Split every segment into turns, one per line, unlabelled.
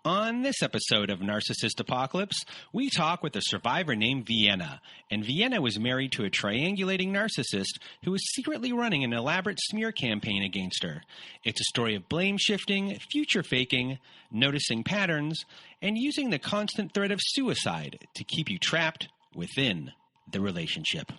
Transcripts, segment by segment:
On this episode of Narcissist Apocalypse, we talk with a survivor named Vienna. And Vienna was married to a triangulating narcissist who was secretly running an elaborate smear campaign against her. It's a story of blame shifting, future faking, noticing patterns, and using the constant threat of suicide to keep you trapped within the relationship.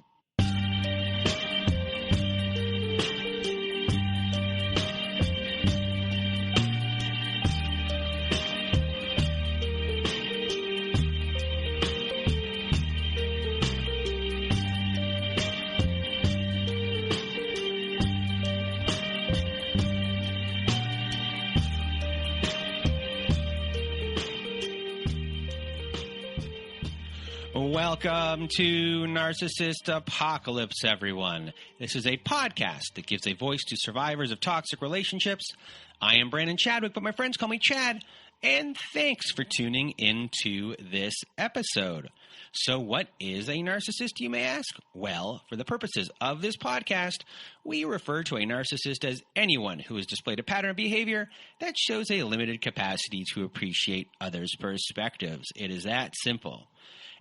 Welcome to Narcissist Apocalypse, everyone. This is a podcast that gives a voice to survivors of toxic relationships. I am Brandon Chadwick, but my friends call me Chad, and thanks for tuning into this episode. So what is a narcissist, you may ask? Well, for the purposes of this podcast, we refer to a narcissist as anyone who has displayed a pattern of behavior that shows a limited capacity to appreciate others' perspectives. It is that simple.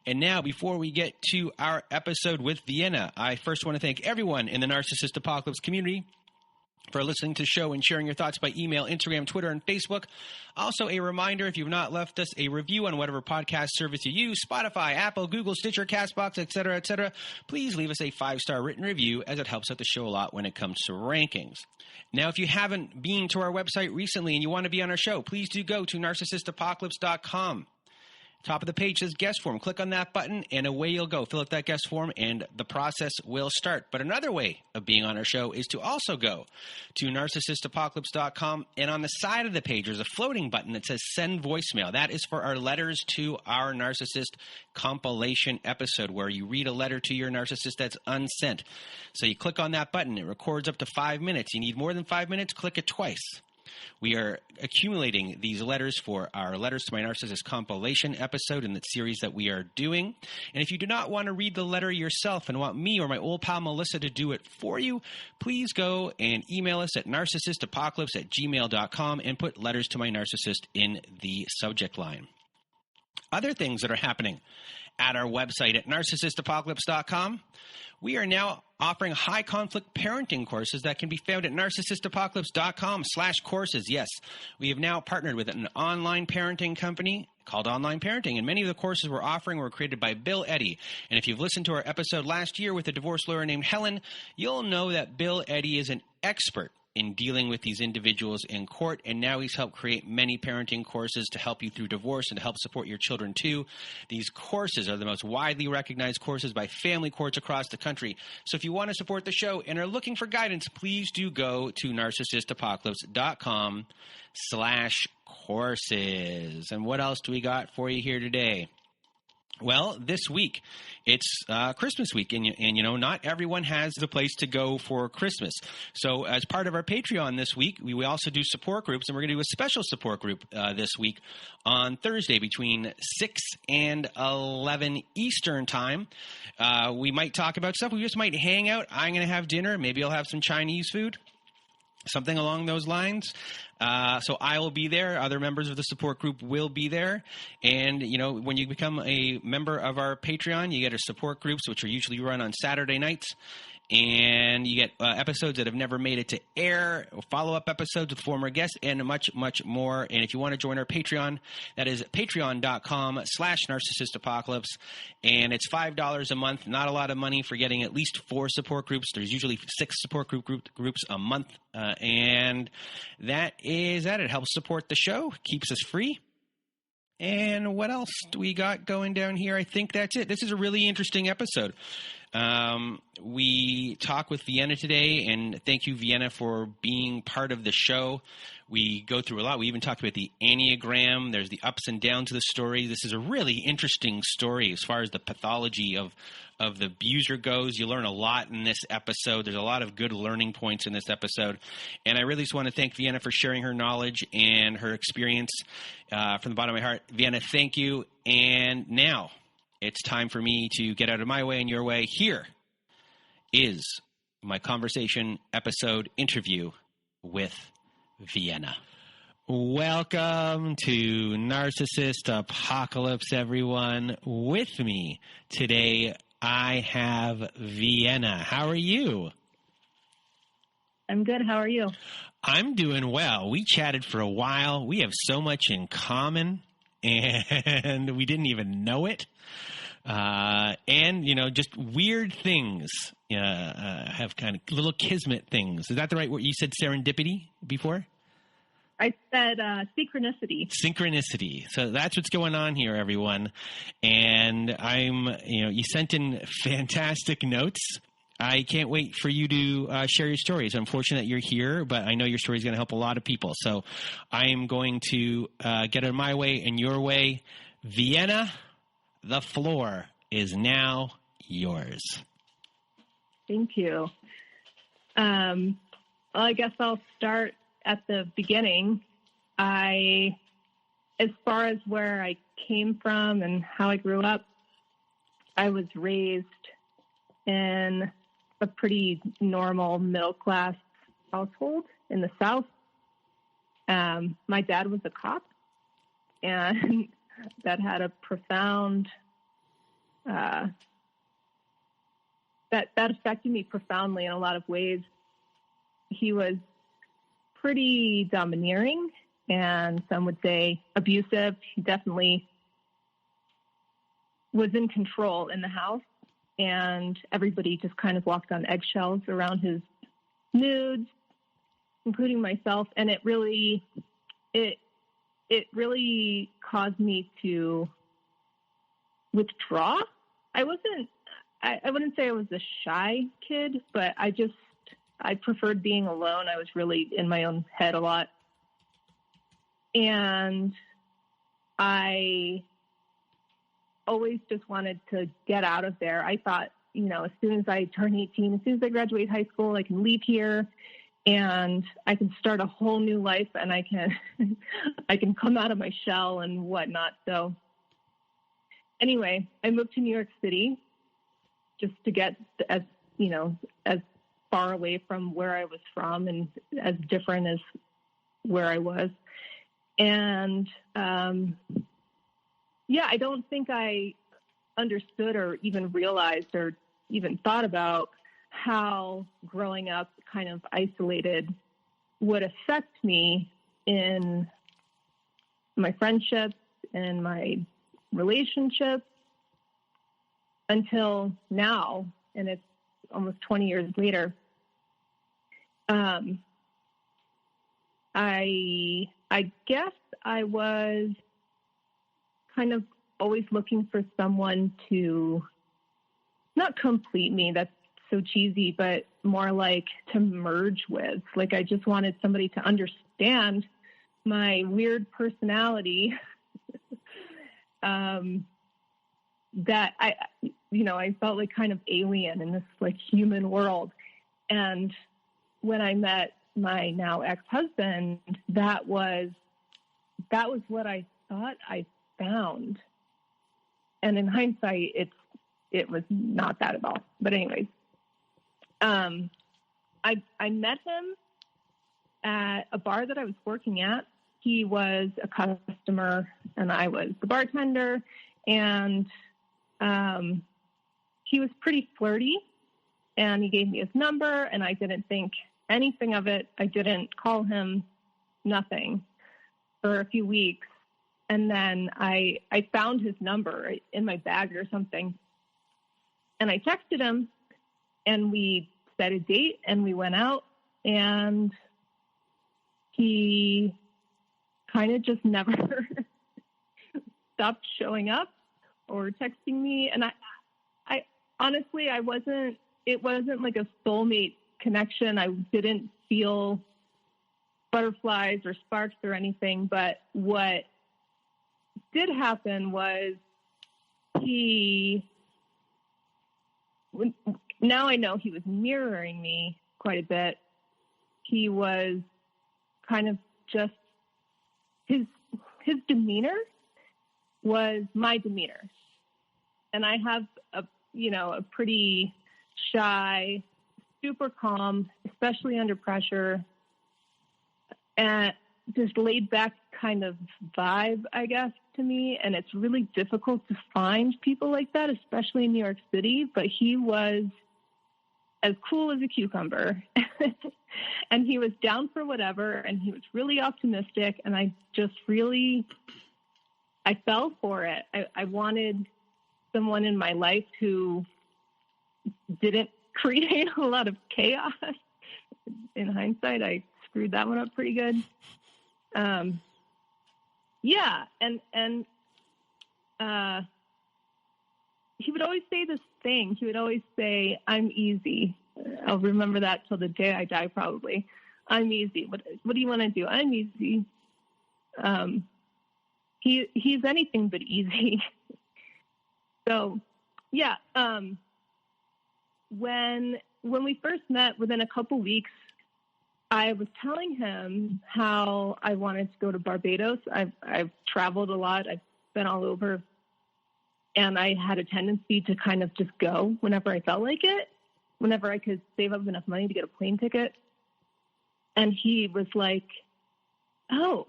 And now, before we get to our episode with Vienna, I first want to thank everyone in the Narcissist Apocalypse community for listening to the show and sharing your thoughts by email, Instagram, Twitter, and Facebook. Also, a reminder, if you've not left us a review on whatever podcast service you use, Spotify, Apple, Google, Stitcher, CastBox, etc., please leave us a 5-star written review, as it helps out the show a lot when it comes to rankings. Now, if you haven't been to our website recently and you want to be on our show, please do go to narcissistapocalypse.com. Top of the page says guest form. Click on that button and away you'll go. Fill out that guest form and the process will start. But another way of being on our show is to also go to narcissistapocalypse.com, and on the side of the page there's a floating button that says send voicemail. That is for our letters to our narcissist compilation episode, where you read a letter to your narcissist that's unsent. So you click on that button. It records up to 5 minutes. You need more than 5 minutes? Click it twice. We are accumulating these letters for our Letters to My Narcissist compilation episode in the series that we are doing. And if you do not want to read the letter yourself and want me or my old pal Melissa to do it for you, please go and email us at narcissistapocalypse@gmail.com and put Letters to My Narcissist in the subject line. Other things that are happening at our website at narcissistapocalypse.com, we are now offering high-conflict parenting courses that can be found at narcissistapocalypse.com/courses. Yes, we have now partnered with an online parenting company called Online Parenting, and many of the courses we're offering were created by Bill Eddy. And if you've listened to our episode last year with a divorce lawyer named Helen, you'll know that Bill Eddy is an expert in dealing with these individuals in court, and now he's helped create many parenting courses to help you through divorce and to help support your children too. These courses are the most widely recognized courses by family courts across the country. So if you want to support the show and are looking for guidance, please do go to narcissistapocalypse.com/courses. And what else do we got for you here today? Well, this week, it's Christmas week, and you know, not everyone has the place to go for Christmas. So as part of our Patreon this week, we also do support groups, and we're going to do a special support group this week on Thursday between 6 and 11 Eastern time. We might talk about stuff. We just might hang out. I'm going to have dinner. Maybe I'll have some Chinese food. Something along those lines. So I will be there. Other members of the support group will be there. And, you know, when you become a member of our Patreon, you get our support groups, which are usually run on Saturday nights. And you get episodes that have never made it to air, follow-up episodes with former guests, and much, much more. And if you want to join our Patreon, that is patreon.com/narcissistapocalypse. And it's $5 a month. Not a lot of money for getting at least 4 support groups. There's usually 6 support groups a month. And that is that. It helps support the show, keeps us free. And what else do we got going down here? I think that's it. This is a really interesting episode. We talk with Vienna today, and thank you, Vienna, for being part of the show. We go through a lot. We even talked about the Enneagram. There's the ups and downs of the story. This is a really interesting story as far as the pathology of the abuser goes. You learn a lot in this episode. There's a lot of good learning points in this episode. And I really just want to thank Vienna for sharing her knowledge and her experience from the bottom of my heart. Vienna, thank you. And now it's time for me to get out of my way and your way. Here is my conversation episode interview with Vienna. Welcome to Narcissist Apocalypse, everyone. With me today, I have Vienna. How are you?
I'm good. How are you?
I'm doing well. We chatted for a while. We have so much in common, and we didn't even know it. Just weird things have kind of little kismet things. Is that the right word? You said serendipity before?
I said synchronicity.
Synchronicity. So that's what's going on here, everyone. And you sent in fantastic notes. I can't wait for you to share your stories. I'm fortunate that you're here, but I know your story is going to help a lot of people. So I am going to get it my way and your way. Vienna, the floor is now yours.
Thank you. Well, I guess I'll start at the beginning. As far as where I came from and how I grew up, I was raised in a pretty normal middle-class household in the South. My dad was a cop, and that had a profound, that affected me profoundly in a lot of ways. He was pretty domineering, and some would say abusive. He definitely was in control in the house, and everybody just kind of walked on eggshells around his moods, including myself. And it really caused me to withdraw. I wouldn't say I was a shy kid, but I preferred being alone. I was really in my own head a lot. And I always just wanted to get out of there. I thought, as soon as I turn 18, as soon as I graduate high school, I can leave here and I can start a whole new life, and I can come out of my shell and whatnot. So anyway, I moved to New York City just to get as far away from where I was from and as different as where I was. And, I don't think I understood or even realized or even thought about how growing up kind of isolated would affect me in my friendships and my relationships until now. And it's almost 20 years later. I guess I was kind of always looking for someone to not complete me. That's so cheesy, but more like to merge with. Like I just wanted somebody to understand my weird personality. That I felt like kind of alien in this like human world. And when I met my now ex-husband, that was what I thought I found. And in hindsight, it was not that at all. But anyways, I met him at a bar that I was working at. He was a customer and I was the bartender, and he was pretty flirty, and he gave me his number, and I didn't think anything of it. I didn't call him, nothing, for a few weeks. And then I found his number in my bag or something, and I texted him, and we set a date, and we went out, and he kind of just never stopped showing up or texting me. And I honestly, it wasn't like a soulmate connection. I didn't feel butterflies or sparks or anything, but what did happen was now I know he was mirroring me quite a bit. He was kind of just, his demeanor was my demeanor. And I have a pretty shy, super calm, especially under pressure. And just laid back kind of vibe, I guess, to me. And it's really difficult to find people like that, especially in New York City. But he was as cool as a cucumber. And he was down for whatever. And he was really optimistic. And I fell for it. I wanted someone in my life who didn't create a lot of chaos. In hindsight, I screwed that one up pretty good. And he would always say this thing. He would always say, "I'm easy." I'll remember that till the day I die, probably. "I'm easy. What do you want to do?" "I'm easy." He's anything but easy. So, yeah. When we first met, within a couple weeks, I was telling him how I wanted to go to Barbados. I've traveled a lot. I've been all over. And I had a tendency to kind of just go whenever I felt like it, whenever I could save up enough money to get a plane ticket. And he was like, "Oh,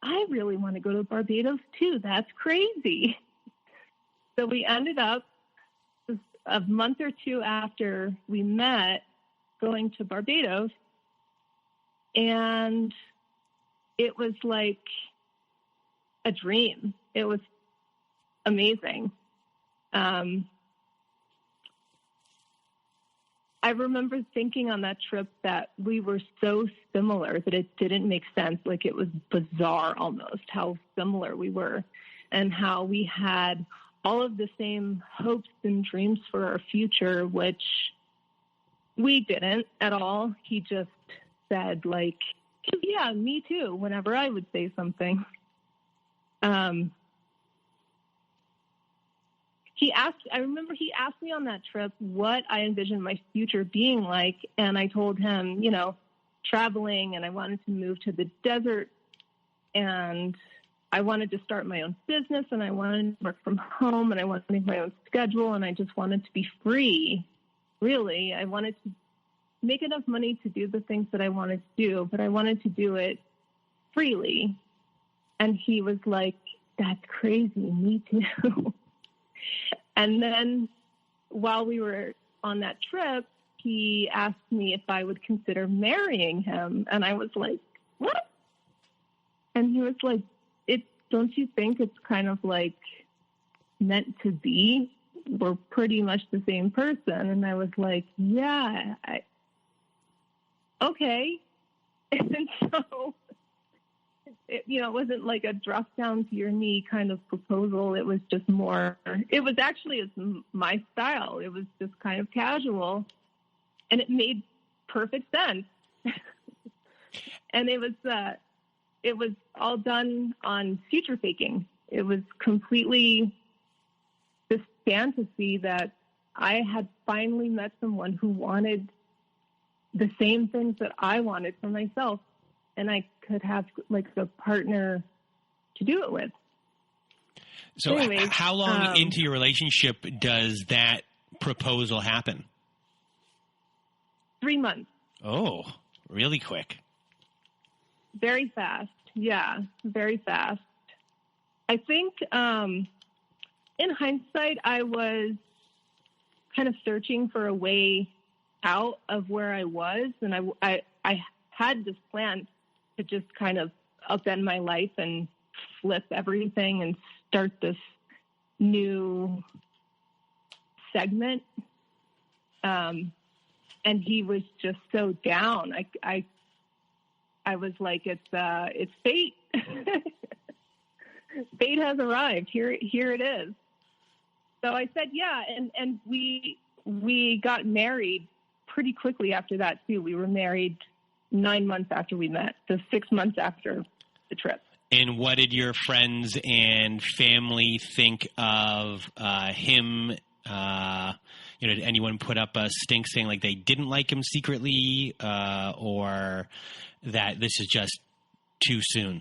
I really want to go to Barbados too. That's crazy." So we ended up, a month or two after we met, going to Barbados. And it was like a dream. It was amazing. I remember thinking on that trip that we were so similar that it didn't make sense. Like, it was bizarre almost how similar we were, and how we had all of the same hopes and dreams for our future, which we didn't at all. He just said, like, "Yeah, me too," whenever I would say something. I remember he asked me on that trip what I envisioned my future being like. And I told him, traveling, and I wanted to move to the desert, and I wanted to start my own business, and I wanted to work from home, and I wanted to make my own schedule, and I just wanted to be free. Really, I wanted to make enough money to do the things that I wanted to do, but I wanted to do it freely. And he was like, "That's crazy. Me too." And then while we were on that trip, he asked me if I would consider marrying him. And I was like, "What?" And he was like, "Don't you think it's kind of like meant to be? We're pretty much the same person." And I was like, "Yeah, okay." And so, it wasn't like a drop down to your knee kind of proposal. It was just it was actually my style. It was just kind of casual, and it made perfect sense. And it was all done on future faking. It was completely this fantasy that I had finally met someone who wanted the same things that I wanted for myself, and I could have like a partner to do it with.
So
anyways,
how long into your relationship does that proposal happen?
3 months.
Oh, really quick.
Very fast. Yeah, very fast. I think in hindsight, I was kind of searching for a way out of where I was. And I had this plan to just kind of upend my life and flip everything and start this new segment. And he was just so down. I was like, it's fate. Fate has arrived. Here it is. So I said, yeah. And we got married pretty quickly after that too. We were married 9 months after we met, so 6 months after the trip.
And what did your friends and family think of him? Did anyone put up a stink saying like they didn't like him secretly, or that this is just too soon?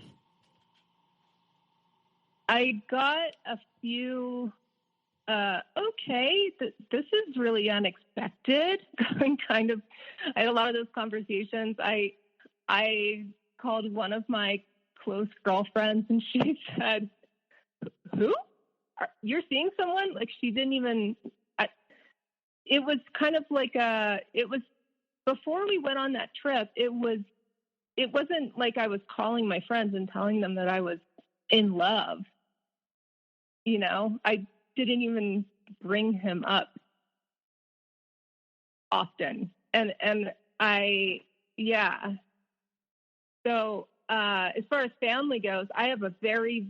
I got a few, okay, this is really unexpected. I had a lot of those conversations. I called one of my close girlfriends, and she said, "Who? You're seeing someone?" Like, she didn't even, it was kind of like it was before we went on that trip. It wasn't like I was calling my friends and telling them that I was in love. I didn't even bring him up often. And yeah. So, as far as family goes, I have a very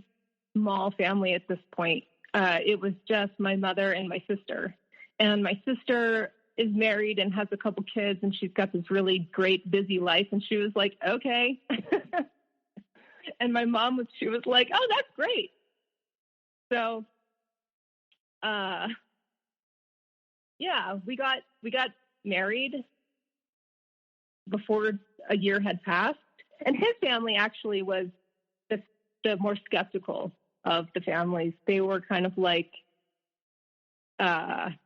small family at this point. It was just my mother and my sister. And my sister is married and has a couple kids, and she's got this really great, busy life. And she was like, okay. And my mom she was like, oh, that's great. So, yeah, we got married before a year had passed. And his family actually was the more skeptical of the families. They were kind of like, what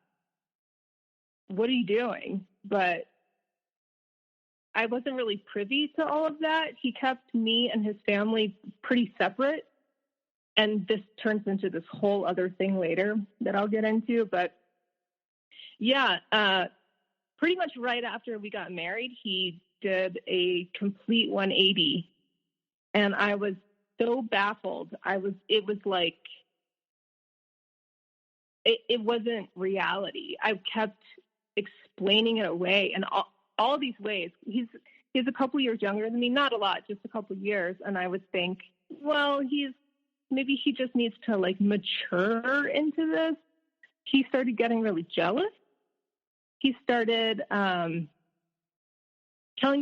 are you doing? But I wasn't really privy to all of that. He kept me and his family pretty separate. And this turns into this whole other thing later that I'll get into. But yeah, pretty much right after we got married, he did a complete 180. And I was so baffled. It was like, it wasn't reality. I kept explaining it away, and all these ways. He's a couple years younger than me, not a lot, just a couple years. And I would think, well, maybe he just needs to like mature into this. He started getting really jealous. He started telling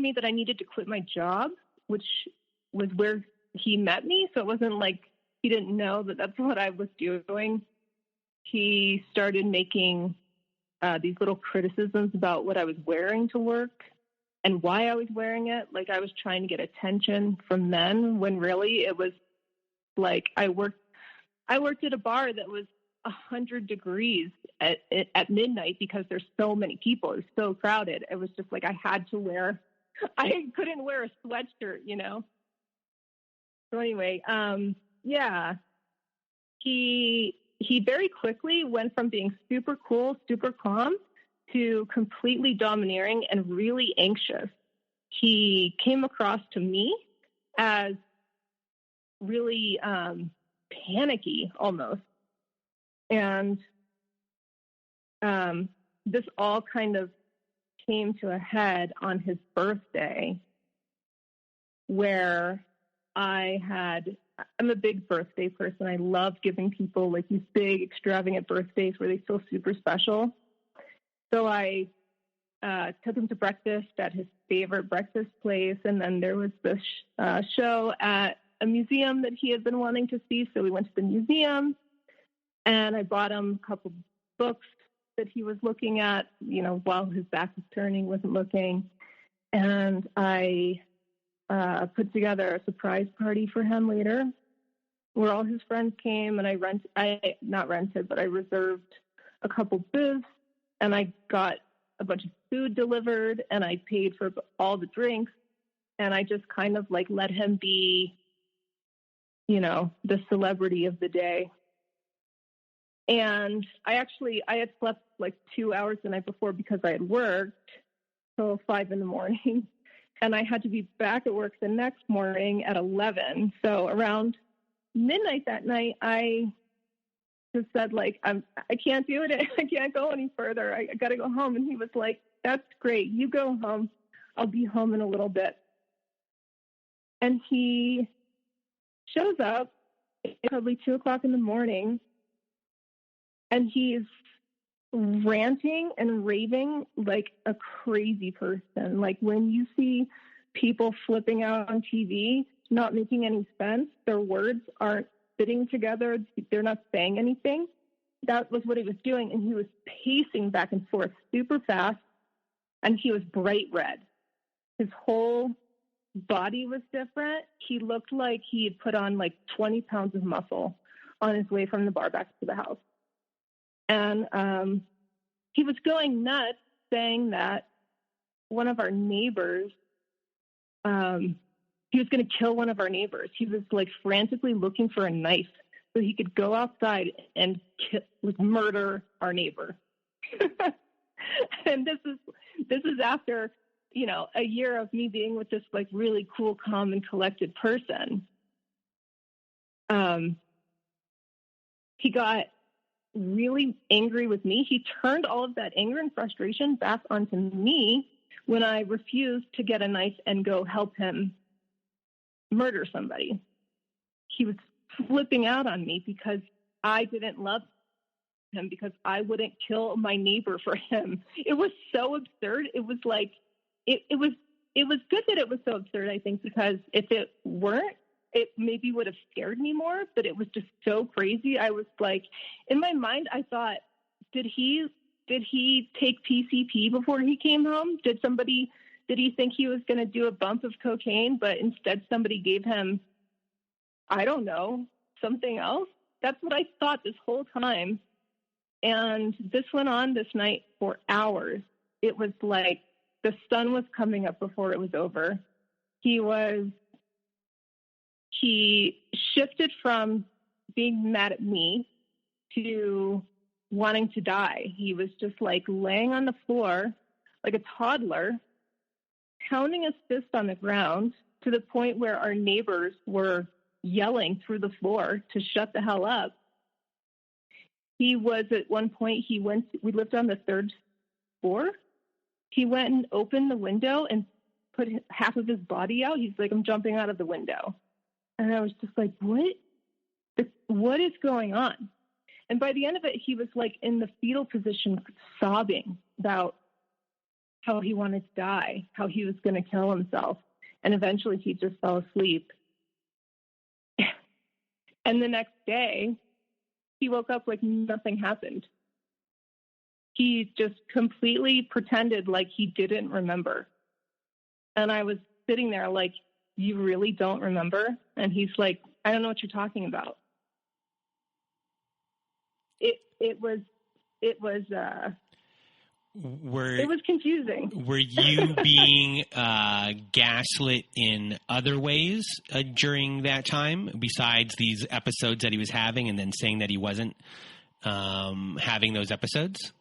me that I needed to quit my job, which was where he met me. So it wasn't like he didn't know that that's what I was doing. He started making these little criticisms about what I was wearing to work and why I was wearing it. Like I was trying to get attention from men, when really it was like I worked at a bar that was 100 degrees at midnight because there's so many people. It was so crowded. It was just like I couldn't wear a sweatshirt, So anyway, yeah, he very quickly went from being super cool, super calm, to completely domineering and really anxious. He came across to me as really panicky almost. And this all kind of came to a head on his birthday, where I'm a big birthday person. I love giving people like these big, extravagant birthdays where they feel super special. So I took him to breakfast at his favorite breakfast place. And then there was this show at a museum that he had been wanting to see. So we went to the museum, and I bought him a couple books that he was looking at, while his back was turning, wasn't looking. And I put together a surprise party for him later, where all his friends came, and I reserved a couple booths, and I got a bunch of food delivered, and I paid for all the drinks, and I just kind of like let him be, the celebrity of the day. And I had slept like 2 hours the night before because I had worked till 5 a.m. And I had to be back at work the next morning at 11. So around midnight that night, I just said, like, I can't do it. I can't go any further. I got to go home. And he was like, that's great. You go home. I'll be home in a little bit. And he shows up probably 2 o'clock in the morning, and he's ranting and raving like a crazy person. Like when you see people flipping out on TV, not making any sense, their words aren't fitting together, they're not saying anything. That was what he was doing, and he was pacing back and forth super fast, and he was bright red. His whole body was different. He looked like he had put on like 20 pounds of muscle on his way from the bar back to the house. And he was going nuts, saying that one of our neighbors he was going to kill one of our neighbors. He was like frantically looking for a knife so he could go outside and murder our neighbor. And this is after, you know, a year of me being with this like really cool, calm, and collected person. He got really angry with me. He turned all of that anger and frustration back onto me when I refused to get a knife and go help him murder somebody. He was flipping out on me because I didn't love him, because I wouldn't kill my neighbor for him. It was so absurd. It was like, it was good that it was so absurd, I think, because if it weren't, it maybe would have scared me more, but it was just so crazy. I was like, in my mind, I thought, did he take PCP before he came home? Did he think he was going to do a bump of cocaine, but instead somebody gave him, I don't know, something else? That's what I thought this whole time. And this went on this night for hours. It was like the sun was coming up before it was over. He shifted from being mad at me to wanting to die. He was just like laying on the floor like a toddler, pounding his fist on the ground to the point where our neighbors were yelling through the floor to shut the hell up. He was, at one point, we lived on the third floor. He went and opened the window and put half of his body out. He's like, I'm jumping out of the window. And I was just like, what is going on? And by the end of it, he was like in the fetal position, sobbing about how he wanted to die, how he was going to kill himself. And eventually he just fell asleep. And the next day, he woke up like nothing happened. He just completely pretended like he didn't remember. And I was sitting there like, you really don't remember? And he's like, I don't know what you're talking about. It was confusing.
Were you being gaslit in other ways during that time, besides these episodes that he was having, and then saying that he wasn't having those episodes?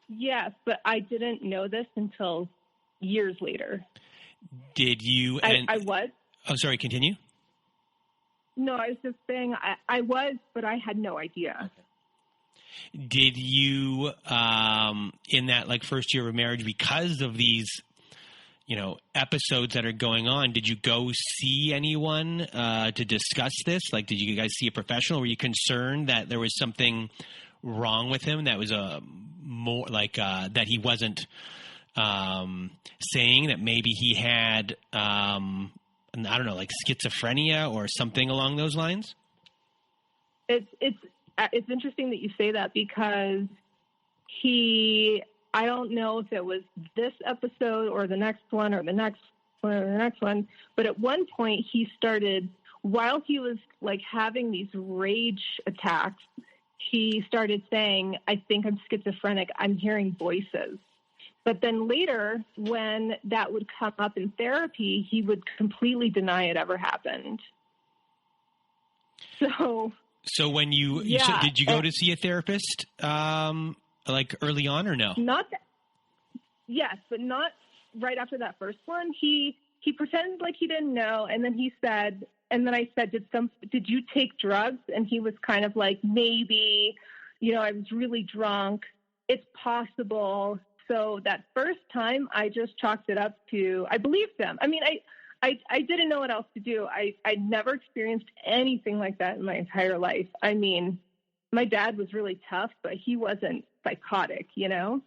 Yes, but I didn't know this until years later.
Did you?
I was.
Oh, sorry. Continue.
No, I was just saying I was, but I had no idea.
Did you, in that like first year of marriage, because of these, you know, episodes that are going on, did you go see anyone to discuss this? Like, did you guys see a professional? Were you concerned that there was something wrong with him, that was more like that he wasn't saying, that maybe he had, I don't know, like schizophrenia or something along those lines?
It's interesting that you say that, because I don't know if it was this episode or the next one or the next one or the next one, but at one point he started, while he was like having these rage attacks, he started saying, I think I'm schizophrenic. I'm hearing voices. But then later, when that would come up in therapy, he would completely deny it ever happened. So when
did you go to see a therapist, like early on, or no?
Yes, but not right after that first one. He pretended like he didn't know. And then he said, and then I said, did you take drugs? And he was kind of like, maybe, you know, I was really drunk. It's possible. So that first time I just chalked it up to, I believed them. I mean, I didn't know what else to do. I'd never experienced anything like that in my entire life. I mean, my dad was really tough, but he wasn't psychotic, you know?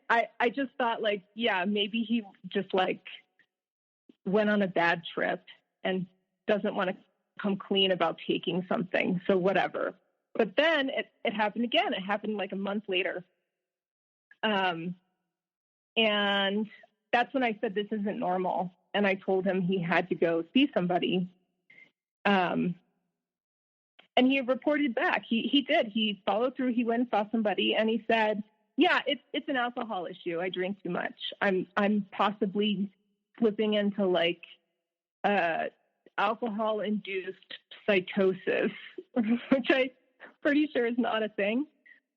I just thought like, yeah, maybe he just like went on a bad trip and doesn't want to come clean about taking something. So whatever. But then it happened again. It happened like a month later. And that's when I said, this isn't normal. And I told him he had to go see somebody. And he reported back. He did. He followed through. He went and saw somebody, and he said, yeah, it's an alcohol issue. I drink too much. I'm possibly slipping into like alcohol-induced psychosis, which I'm pretty sure is not a thing.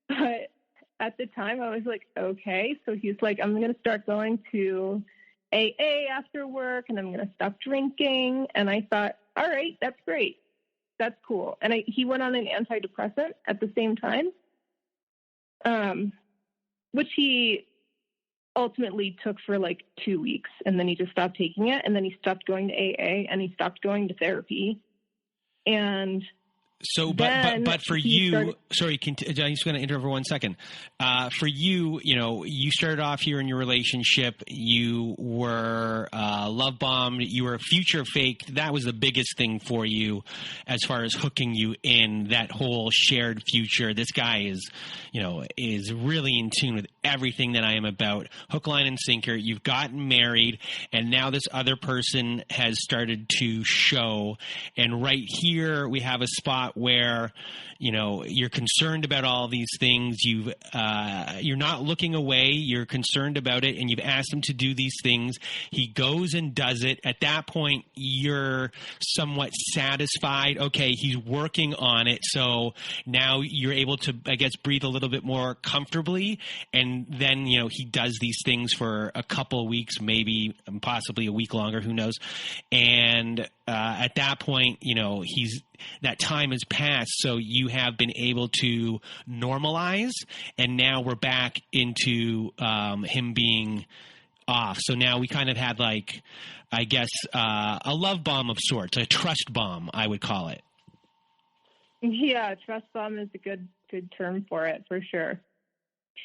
But at the time, I was like, okay. So he's like, I'm going to start going to AA after work, and I'm going to stop drinking. And I thought, all right, that's great. That's cool. And he went on an antidepressant at the same time, which he ultimately took for like 2 weeks, and then he just stopped taking it, and then he stopped going to AA, and he stopped going to therapy. And
so, but for you, sorry, I'm just going to interrupt for 1 second. For you, you started off here in your relationship. You were love bombed. You were future faked. That was the biggest thing for you, as far as hooking you in that whole shared future. This guy is really in tune with everything that I am about. Hook, line, and sinker. You've gotten married, and now this other person has started to show. And right here, we have a spot where you're concerned about all these things. You're not looking away. You're concerned about it, and you've asked him to do these things. He goes and does it. At that point, you're somewhat satisfied. Okay, he's working on it, so now you're able to, I guess, breathe a little bit more comfortably. And then he does these things for a couple of weeks, maybe possibly a week longer, who knows. And at that point, that time has passed, so you have been able to normalize, and now we're back into him being off. So now we kind of had, like, I guess, a love bomb of sorts, a trust bomb, I would call it.
Yeah, trust bomb is a good term for it, for sure.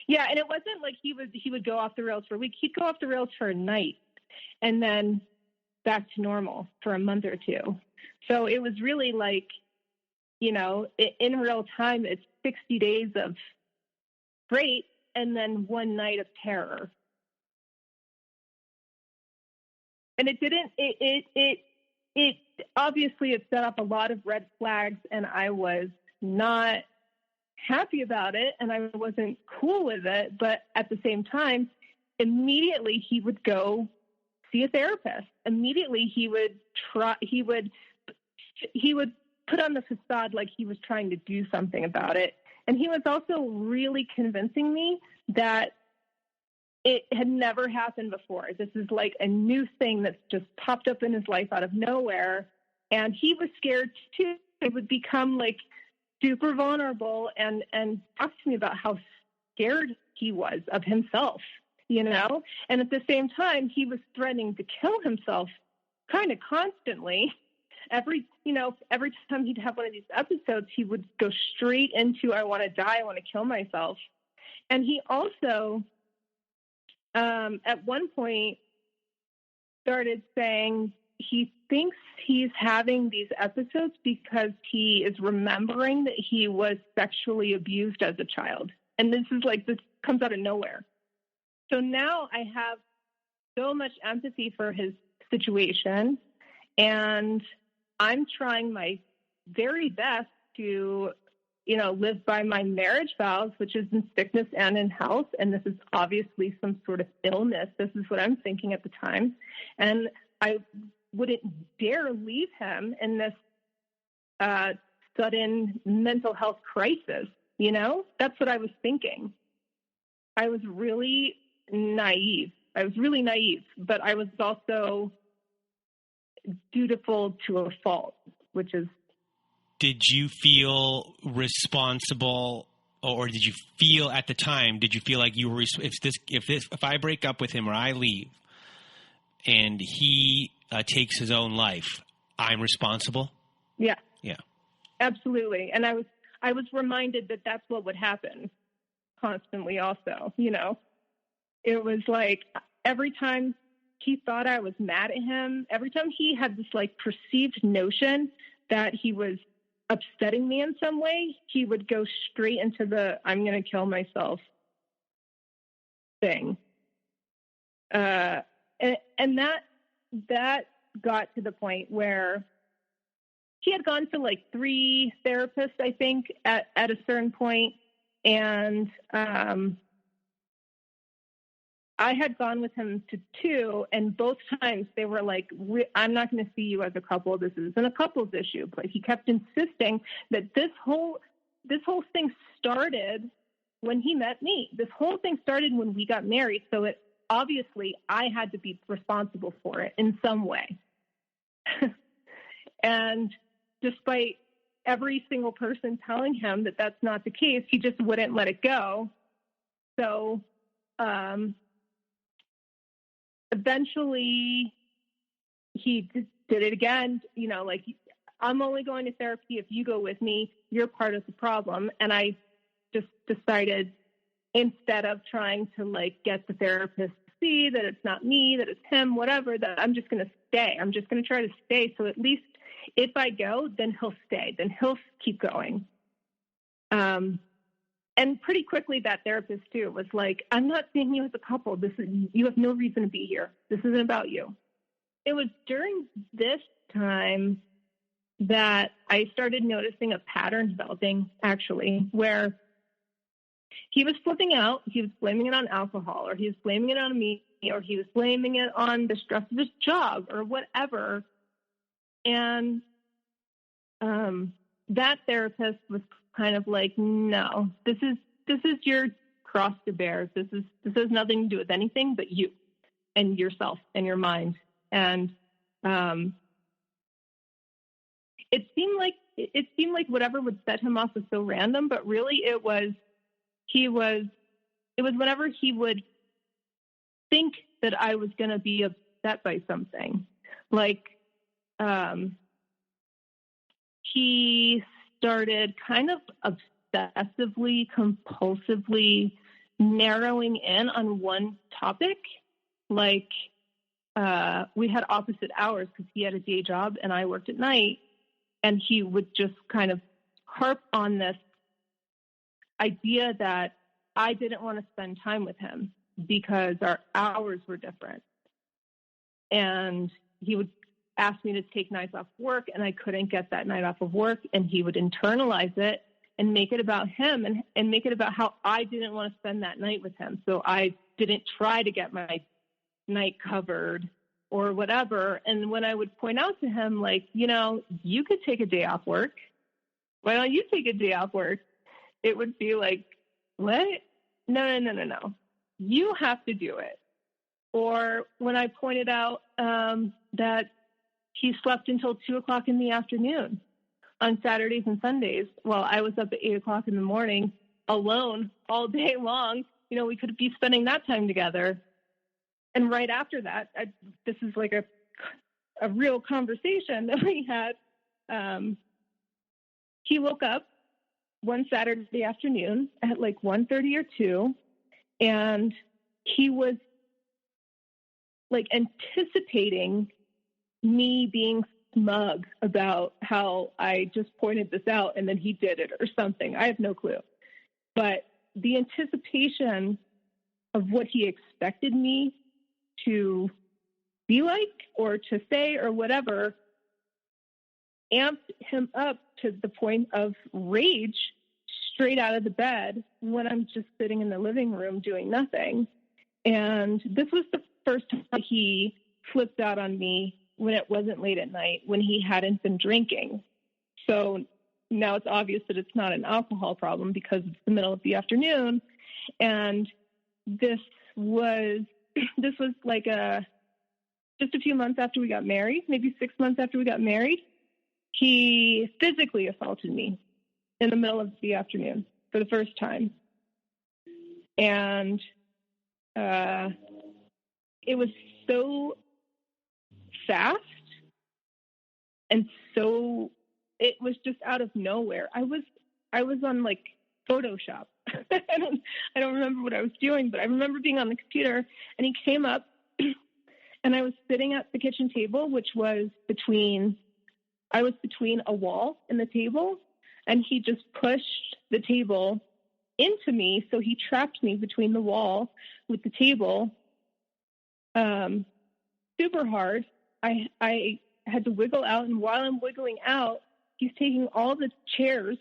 Yeah, and it wasn't like he would go off the rails for a week. He'd go off the rails for a night, and then back to normal for a month or two. So it was really like, in real time, it's 60 days of great and then one night of terror. And it obviously it set up a lot of red flags, and I was not happy about it, and I wasn't cool with it. But at the same time, immediately he would go see a therapist. Immediately he would put on the facade like he was trying to do something about it. And he was also really convincing me that it had never happened before. This is like a new thing that's just popped up in his life out of nowhere. And he was scared too. It would become like super vulnerable and talk to me about how scared he was of himself, And at the same time, he was threatening to kill himself kind of constantly. Every time he'd have one of these episodes, he would go straight into, I want to die, I want to kill myself. And he also, at one point, started saying he thinks he's having these episodes because he is remembering that he was sexually abused as a child. And this comes out of nowhere. So now I have so much empathy for his situation, and I'm trying my very best to, live by my marriage vows, which is in sickness and in health. And this is obviously some sort of illness. This is what I'm thinking at the time. And I wouldn't dare leave him in this sudden mental health crisis. That's what I was thinking. I was really naive, but I was also dutiful to a fault, which is.
Did you feel responsible, or did you feel at the time? Did you feel like you were if I break up with him or I leave, and he takes his own life, I'm responsible?
Yeah,
absolutely.
And I was reminded that that's what would happen constantly. Also, it was like every time he thought I was mad at him, every time he had this like perceived notion that he was upsetting me in some way, he would go straight into the I'm going to kill myself thing. And that got to the point where he had gone to like 3 therapists, I think, at a certain point. And I had gone with him to 2, and both times they were like, I'm not going to see you as a couple. This isn't a couples issue. But he kept insisting that this whole thing started when he met me. This whole thing started when we got married. So obviously I had to be responsible for it in some way. And despite every single person telling him that that's not the case, he just wouldn't let it go. So, eventually he did it again, like, I'm only going to therapy if you go with me. You're part of the problem. And I just decided, instead of trying to like get the therapist to see that it's not me, that it's him, whatever, that I'm just going to stay. I'm just going to try to stay. So at least if I go, then he'll stay, then he'll keep going. And pretty quickly, that therapist, too, was like, I'm not seeing you as a couple. You have no reason to be here. This isn't about you. It was during this time that I started noticing a pattern developing, actually, where he was flipping out. He was blaming it on alcohol, or he was blaming it on me, or he was blaming it on the stress of his job, or whatever. And that therapist was kind of like, no, this is your cross to bear. This has nothing to do with anything but you and yourself and your mind. And it seemed like whatever would set him off was so random, but really it was whenever he would think that I was going to be upset by something. Like, he started kind of obsessively, compulsively narrowing in on one topic. Like, we had opposite hours because he had a day job and I worked at night. And he would just kind of harp on this idea that I didn't want to spend time with him because our hours were different. And he would ask me to take nights off work, and I couldn't get that night off of work. And he would internalize it and make it about him and make it about how I didn't want to spend that night with him. So I didn't try to get my night covered or whatever. And when I would point out to him, like, you could take a day off work. Why don't you take a day off work? It would be like, what? No. You have to do it. Or when I pointed out that he slept until 2:00 in the afternoon on Saturdays and Sundays while I was up at 8:00 in the morning alone all day long, we could be spending that time together. And right after that, this is like a real conversation that we had. He woke up one Saturday afternoon at like 1:30 or 2, and he was like anticipating me being smug about how I just pointed this out and then he did it or something. I have no clue. But the anticipation of what he expected me to be like or to say or whatever amped him up to the point of rage straight out of the bed when I'm just sitting in the living room doing nothing. And this was the first time he flipped out on me when it wasn't late at night, when he hadn't been drinking. So now it's obvious that it's not an alcohol problem because it's the middle of the afternoon. And this was like just a few months after we got married, maybe 6 months after we got married. He physically assaulted me in the middle of the afternoon for the first time. And it was so fast and so it was just out of nowhere. I was on like Photoshop. I don't remember what I was doing, but I remember being on the computer and he came up and I was sitting at the kitchen table, which was between a wall and the table, and he just pushed the table into me. So he trapped me between the wall with the table, super hard. I had to wiggle out, and while I'm wiggling out, he's taking all the chairs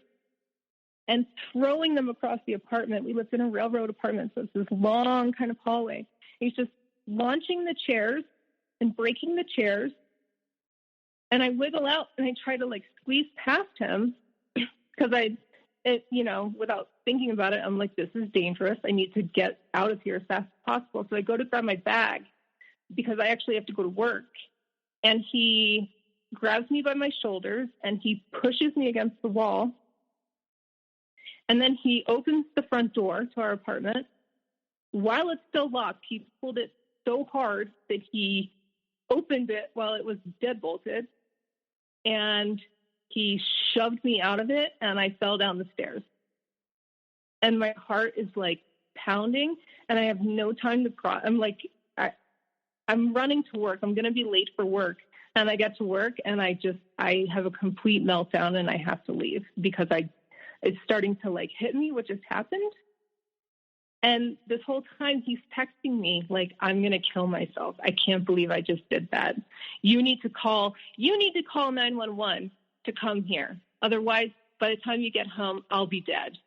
and throwing them across the apartment. We lived in a railroad apartment, so it's this long kind of hallway. He's just launching the chairs and breaking the chairs. And I wiggle out and I try to like squeeze past him because without thinking about it, I'm like, this is dangerous. I need to get out of here as fast as possible. So I go to grab my bag because I actually have to go to work. And he grabs me by my shoulders and he pushes me against the wall. And then he opens the front door to our apartment. While it's still locked, he pulled it so hard that he opened it while it was deadbolted. And he shoved me out of it and I fell down the stairs. And my heart is like pounding and I have no time to process. I'm like, I'm running to work. I'm going to be late for work. And I get to work and I have a complete meltdown and I have to leave because it's starting to like hit me what just happened. And this whole time he's texting me like, I'm going to kill myself. I can't believe I just did that. You need to call 911 to come here. Otherwise, by the time you get home, I'll be dead.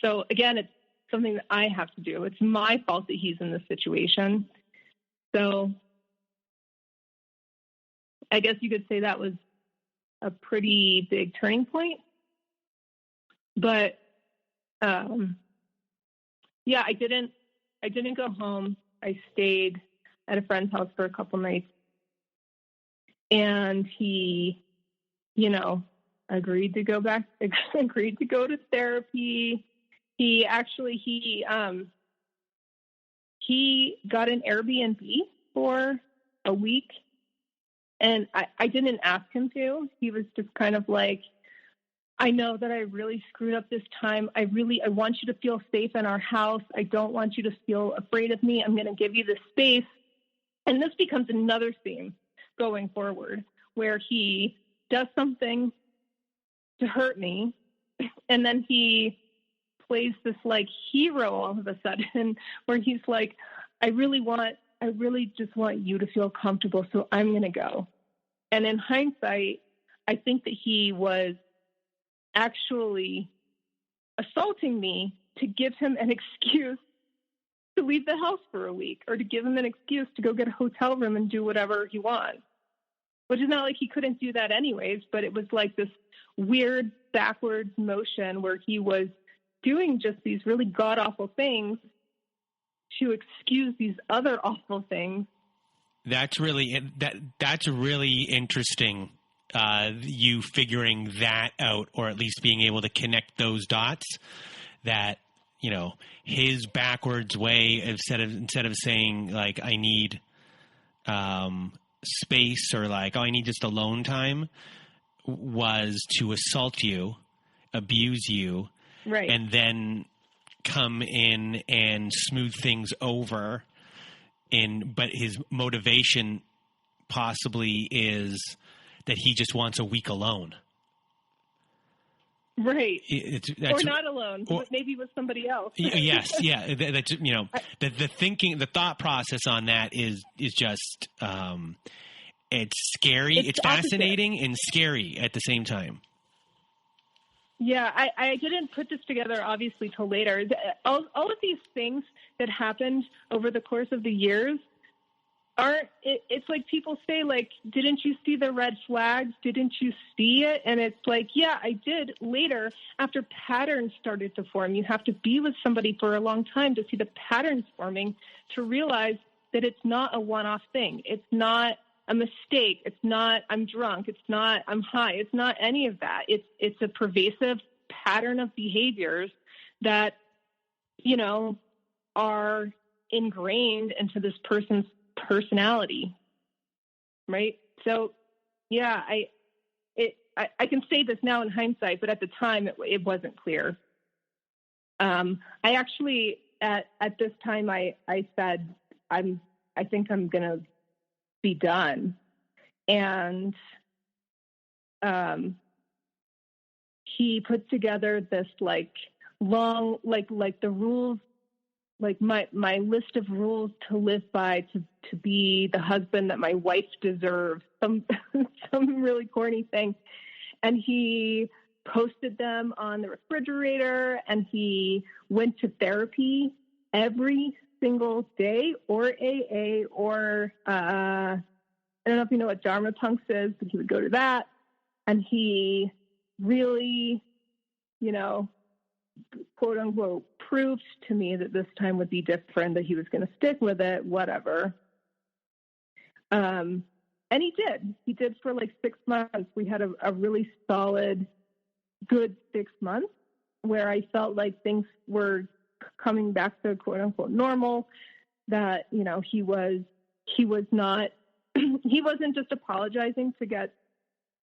So again, it's something that I have to do. It's my fault that he's in this situation. So I guess you could say that was a pretty big turning point. But yeah, I didn't go home. I stayed at a friend's house for a couple nights. And he, agreed to go to therapy. He got an Airbnb for a week. And I didn't ask him to. He was just kind of like, I know that I really screwed up this time. I want you to feel safe in our house. I don't want you to feel afraid of me. I'm going to give you this space. And this becomes another theme going forward where he does something to hurt me. And then he plays this like hero all of a sudden where he's like, I really just want you to feel comfortable. So I'm going to go. And in hindsight, I think that he was actually assaulting me to give him an excuse to leave the house for a week or to give him an excuse to go get a hotel room and do whatever he wants, which is not like he couldn't do that anyways, but it was like this weird backwards motion where he was doing just these really god-awful things to excuse these other awful things.
That's really interesting. You figuring that out, or at least being able to connect those dots, that, his backwards way instead of saying like, I need space or like, oh, I need just alone time, was to assault you, abuse you,
right,
and then come in and smooth things over. But his motivation possibly is that he just wants a week alone.
Right. Or not alone, but maybe with somebody else.
Yes. Yeah. That's, the thinking, the thought process on that is just, it's scary. It's fascinating and scary at the same time.
Yeah. I didn't put this together, obviously, till later. All of these things that happened over the course of the years it's like people say, like, didn't you see the red flags? Didn't you see it? And it's like, yeah, I did later after patterns started to form. You have to be with somebody for a long time to see the patterns forming, to realize that it's not a one-off thing. It's not a mistake. It's not I'm drunk. It's not I'm high. It's not any of that. It's a pervasive pattern of behaviors that, are ingrained into this person's personality, right? So, yeah, I can say this now in hindsight, but at the time it wasn't clear. I actually at this time I said I think I'm gonna be done, and he put together this like long like the rules. Like my list of rules to live by to be the husband that my wife deserves, some really corny thing. And he posted them on the refrigerator, and he went to therapy every single day, or AA, or I don't know if you know what Dharma Punks is, but he would go to that. And he really, quote unquote, proved to me that this time would be different, that he was going to stick with it, whatever. And he did. He did for like 6 months. We had a really solid, good 6 months where I felt like things were coming back to quote unquote normal, that, he was not, he wasn't just apologizing to get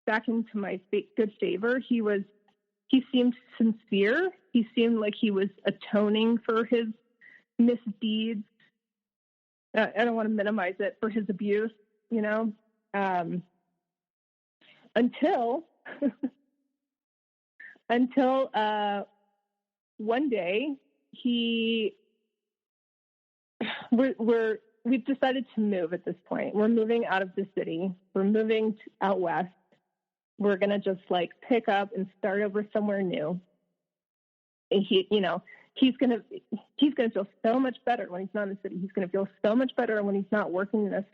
back into my good favor. He seemed sincere. He seemed like he was atoning for his misdeeds. I don't want to minimize it, for his abuse, until one day we've decided to move at this point. We're moving out of the city. We're moving out west. We're going to just like pick up and start over somewhere new. And he's going to feel so much better when he's not in the city. He's going to feel so much better when he's not working this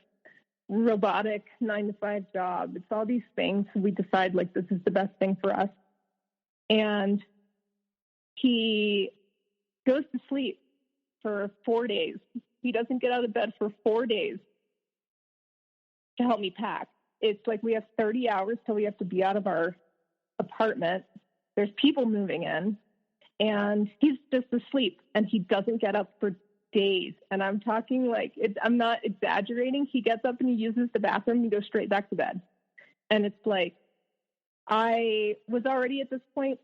robotic 9-to-5 job. It's all these things. We decide like this is the best thing for us. And he goes to sleep for 4 days. He doesn't get out of bed for 4 days to help me pack. It's like we have 30 hours till we have to be out of our apartment. There's people moving in, and he's just asleep, and he doesn't get up for days. And I'm talking like, I'm not exaggerating. He gets up and he uses the bathroom and he goes straight back to bed. And it's like, I was already at this point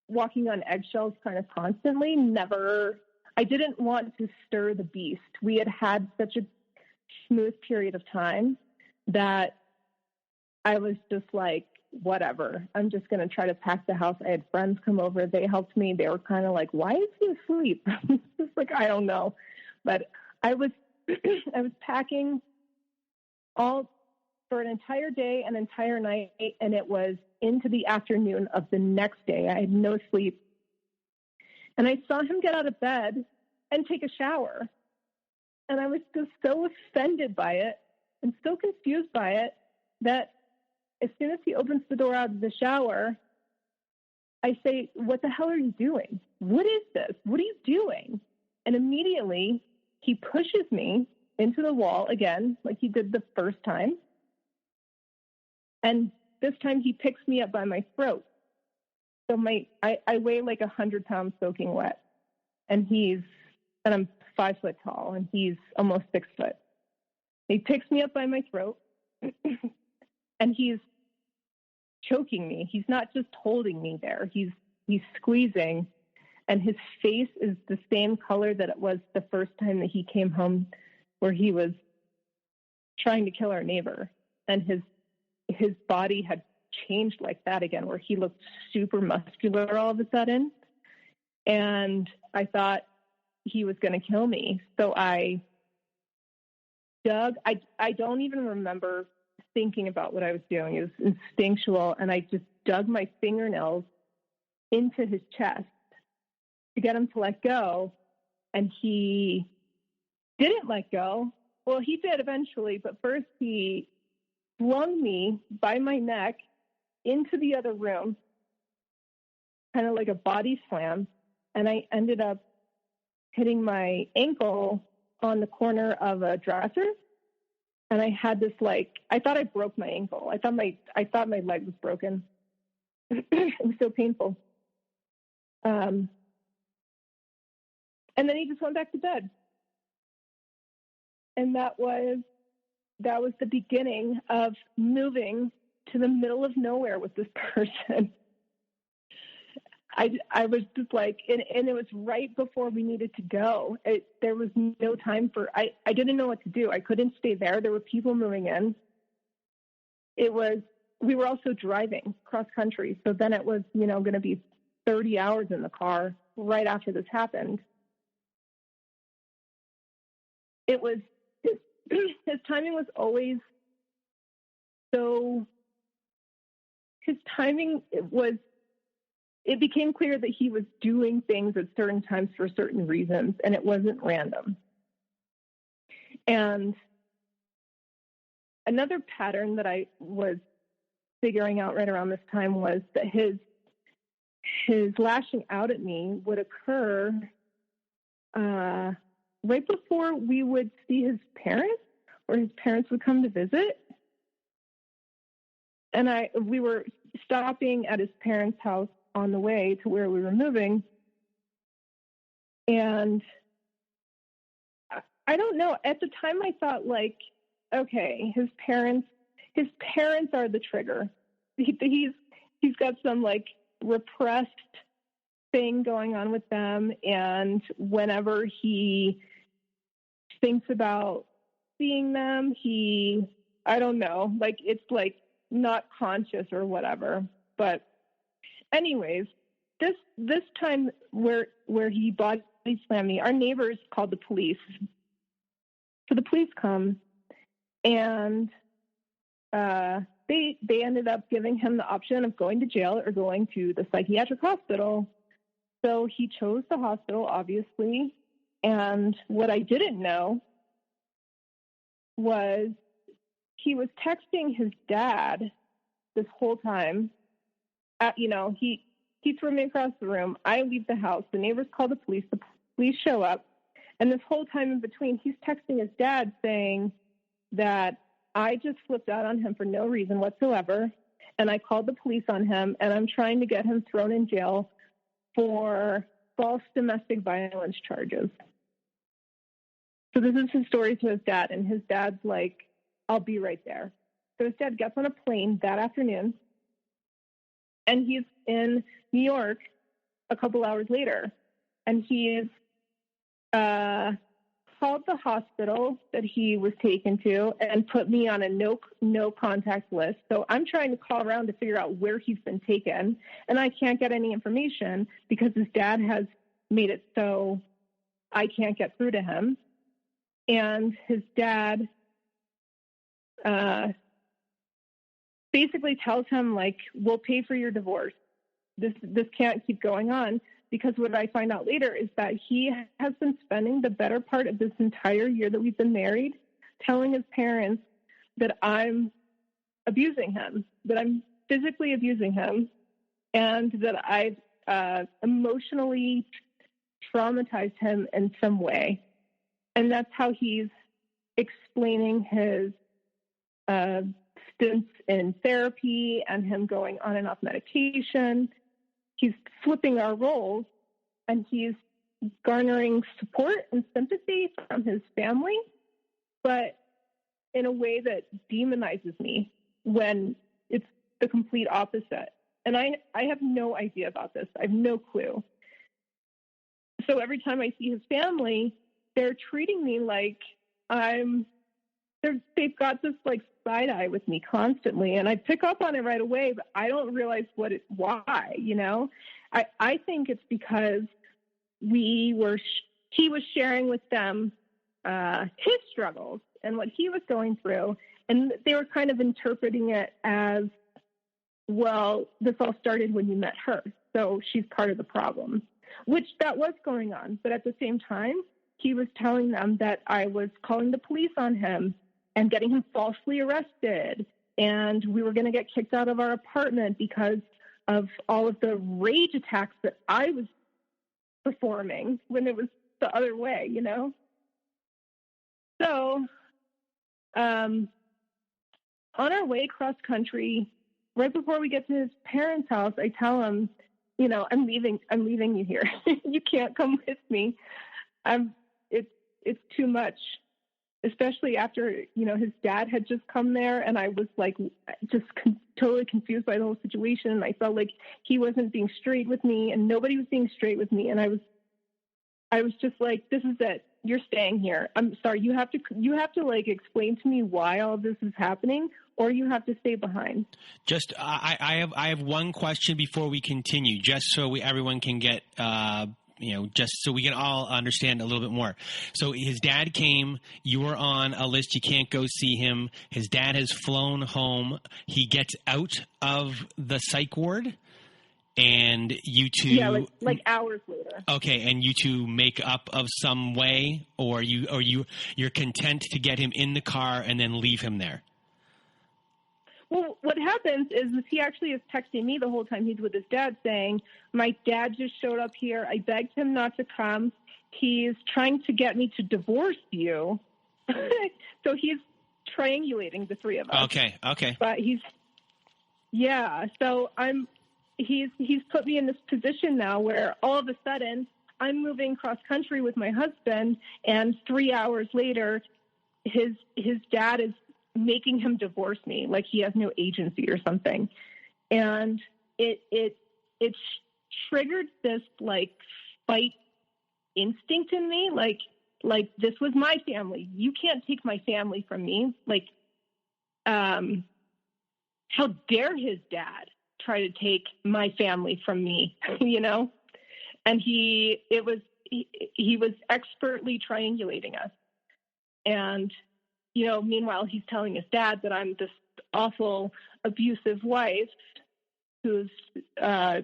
walking on eggshells kind of constantly. I didn't want to stir the beast. We had such a smooth period of time that I was just like, whatever, I'm just going to try to pack the house. I had friends come over. They helped me. They were kind of like, why is he asleep? Just like, I don't know. But I was packing all for an entire day, an entire night, and it was into the afternoon of the next day. I had no sleep. And I saw him get out of bed and take a shower. And I was just so offended by it and so confused by it that as soon as he opens the door out of the shower, I say, what the hell are you doing? What is this? What are you doing? And immediately he pushes me into the wall again, like he did the first time. And this time he picks me up by my throat. So I weigh like 100 pounds soaking wet. And I'm 5 foot tall, and he's almost 6 foot. He picks me up by my throat, and he's choking me. He's not just holding me there. He's squeezing, and his face is the same color that it was the first time that he came home, where he was trying to kill our neighbor. And his body had changed like that again, where he looked super muscular all of a sudden. And I thought he was going to kill me. So I don't even remember thinking about what I was doing. It was instinctual. And I just dug my fingernails into his chest to get him to let go. And he didn't let go. Well, he did eventually, but first he flung me by my neck into the other room, kind of like a body slam. And I ended up hitting my ankle on the corner of a dresser. And I had this, I thought I broke my ankle. I thought my leg was broken. It was so painful. And then he just went back to bed. And that was the beginning of moving to the middle of nowhere with this person. I was just like, and it was right before we needed to go. There was no time I didn't know what to do. I couldn't stay there. There were people moving in. We were also driving cross country. So then it was, going to be 30 hours in the car right after this happened. It was, his timing was always so, his timing was, it became clear that he was doing things at certain times for certain reasons, and it wasn't random. And another pattern that I was figuring out right around this time was that his lashing out at me would occur right before we would see his parents, or his parents would come to visit. And we were stopping at his parents' house on the way to where we were moving. And I don't know. At the time, I thought, like, okay, his parents are the trigger. He's got some, like, repressed thing going on with them. And whenever he thinks about seeing them, I don't know, like, it's like not conscious or whatever. But anyways, this time where he body slammed me, our neighbors called the police. So the police come, and they ended up giving him the option of going to jail or going to the psychiatric hospital. So he chose the hospital, obviously. And what I didn't know was he was texting his dad this whole time. He threw me across the room. I leave the house. The neighbors call the police. The police show up. And this whole time in between, he's texting his dad saying that I just flipped out on him for no reason whatsoever. And I called the police on him, and I'm trying to get him thrown in jail for false domestic violence charges. So this is his story to his dad, and his dad's like, I'll be right there. So his dad gets on a plane that afternoon, and he's in New York a couple hours later, and he's called the hospital that he was taken to and put me on a no contact list. So I'm trying to call around to figure out where he's been taken, and I can't get any information because his dad has made it so I can't get through to him. And his dad basically tells him, like, we'll pay for your divorce. This can't keep going on, because what I find out later is that he has been spending the better part of this entire year that we've been married telling his parents that I'm abusing him, that I'm physically abusing him, and that I've emotionally traumatized him in some way. And that's how he's explaining his stints in therapy and him going on and off medication. He's flipping our roles, and he's garnering support and sympathy from his family, but in a way that demonizes me when it's the complete opposite. And I have no idea about this. I have no clue. So every time I see his family, they're treating me like they've got this, like, side eye with me constantly, and I pick up on it right away, but I don't realize why, I think it's because he was sharing with them his struggles and what he was going through, and they were kind of interpreting it as, well, this all started when you met her, so she's part of the problem, which that was going on. But at the same time, he was telling them that I was calling the police on him and getting him falsely arrested, and we were going to get kicked out of our apartment because of all of the rage attacks that I was performing when it was the other way, So, on our way across country, right before we get to his parents' house, I tell him, I'm leaving you here. You can't come with me. It's too much. Especially after, his dad had just come there, and I was, like, just totally confused by the whole situation. And I felt like he wasn't being straight with me, and nobody was being straight with me. And I was just like, this is it. You're staying here. I'm sorry. You have to like explain to me why all of this is happening, or you have to stay behind.
Just, I have one question before we continue, just so everyone can get, just so we can all understand a little bit more. So his dad came, you were on a list, you can't go see him. His dad has flown home. He gets out of the psych ward, and you two.
Yeah, like hours later.
Okay, and you two make up of some way, or you're content to get him in the car and then leave him there.
Well, what happens is he actually is texting me the whole time he's with his dad saying, my dad just showed up here. I begged him not to come. He's trying to get me to divorce you. So he's triangulating the three of us.
Okay.
But so he's put me in this position now where all of a sudden I'm moving cross country with my husband, and 3 hours later, his dad is making him divorce me, like he has no agency or something. And it triggered this like fight instinct in me. Like this was my family. You can't take my family from me. Like, how dare his dad try to take my family from me, you know? And he was expertly triangulating us. And, you know, meanwhile, he's telling his dad that I'm this awful, abusive wife who's has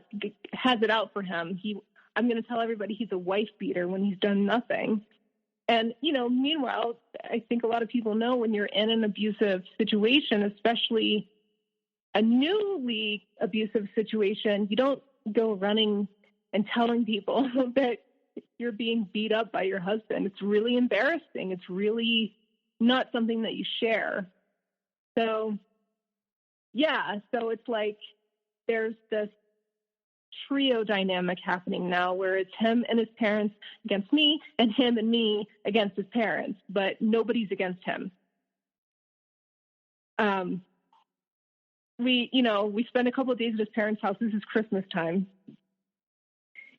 it out for him. I'm going to tell everybody he's a wife beater when he's done nothing. And, you know, meanwhile, I think a lot of people know when you're in an abusive situation, especially a newly abusive situation, you don't go running and telling people that you're being beat up by your husband. It's really embarrassing. It's really not something that you share. So, yeah, so it's like there's this trio dynamic happening now where it's him and his parents against me and him and me against his parents, but nobody's against him. We spend a couple of days at his parents' house. This is Christmas time.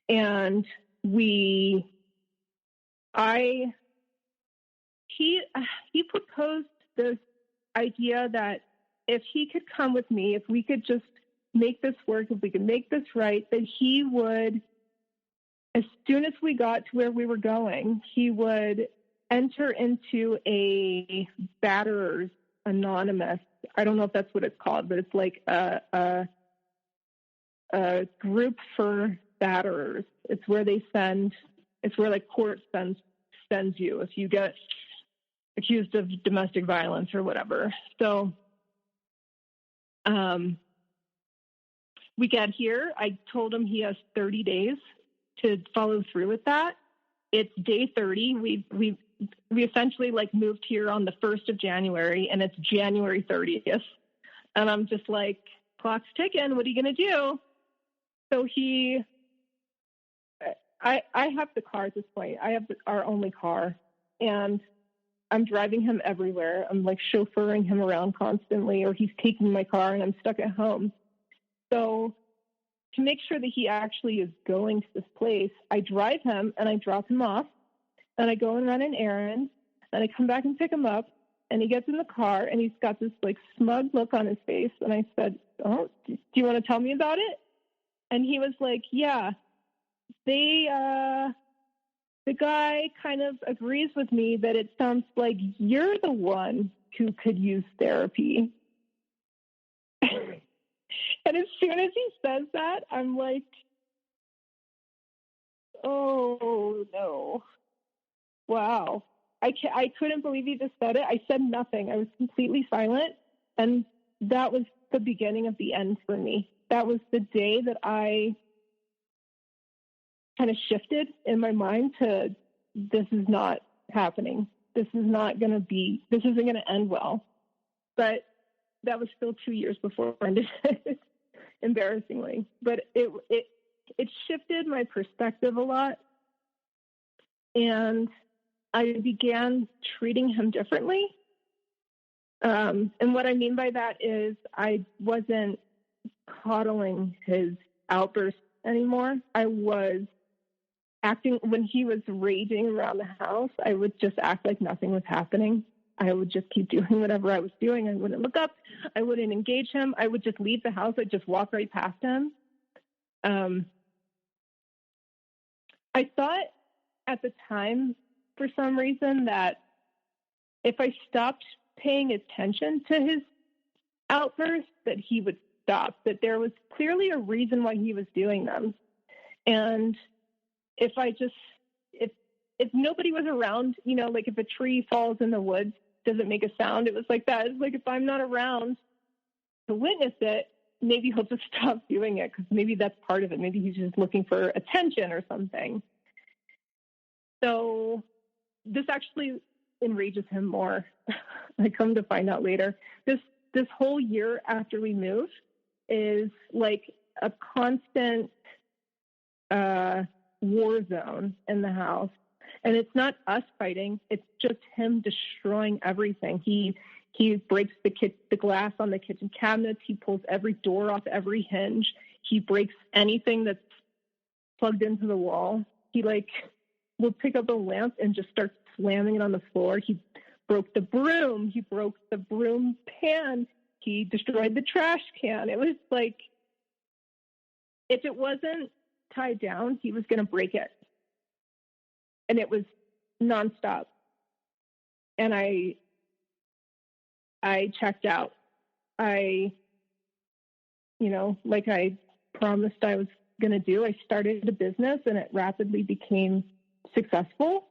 And he proposed this idea that if he could come with me, if we could just make this work, if we could make this right, that he would, as soon as we got to where we were going, he would enter into a batterers anonymous. I don't know if that's what it's called, but it's like a group for batterers. It's where like court sends you if you get accused of domestic violence or whatever. So, we get here. I told him he has 30 days to follow through with that. It's day 30. We essentially like moved here on the 1st of January, and it's January 30th. And I'm just like, clock's ticking. What are you going to do? So I have the car at this point. I have our only car, and I'm driving him everywhere. I'm like chauffeuring him around constantly, or he's taking my car and I'm stuck at home. So to make sure that he actually is going to this place, I drive him and I drop him off, and I go and run an errand, and I come back and pick him up, and he gets in the car and he's got this like smug look on his face. And I said, "Oh, do you want to tell me about it?" And he was like, "Yeah, the guy kind of agrees with me that it sounds like you're the one who could use therapy." And as soon as he says that, I'm like, oh, no. Wow. I couldn't believe he just said it. I said nothing. I was completely silent. And that was the beginning of the end for me. That was the day that I kind of shifted in my mind to, this is not happening. This isn't going to end well. But that was still 2 years before I ended it, embarrassingly. But it shifted my perspective a lot. And I began treating him differently. And what I mean by that is I wasn't coddling his outbursts anymore. I was acting, when he was raging around the house, I would just act like nothing was happening. I would just keep doing whatever I was doing. I wouldn't look up. I wouldn't engage him. I would just leave the house. I'd just walk right past him. I thought at the time, for some reason, that if I stopped paying attention to his outbursts, that he would stop, that there was clearly a reason why he was doing them. And if nobody was around, like if a tree falls in the woods, does it make a sound? It was like that. It's like, if I'm not around to witness it, maybe he'll just stop doing it, because maybe that's part of it. Maybe he's just looking for attention or something. So this actually enrages him more. I come to find out later. This whole year after we moved is like a constant war zone in the house. And it's not us fighting. It's just him destroying everything. He breaks the glass on the kitchen cabinets. He pulls every door off every hinge. He breaks anything that's plugged into the wall. He will pick up a lamp and just start slamming it on the floor. He broke the broom. He broke the broom pan. He destroyed the trash can. It was like, if it wasn't tied down, he was going to break it. And it was nonstop. And I checked out. Like I promised I was going to do, I started a business and it rapidly became successful.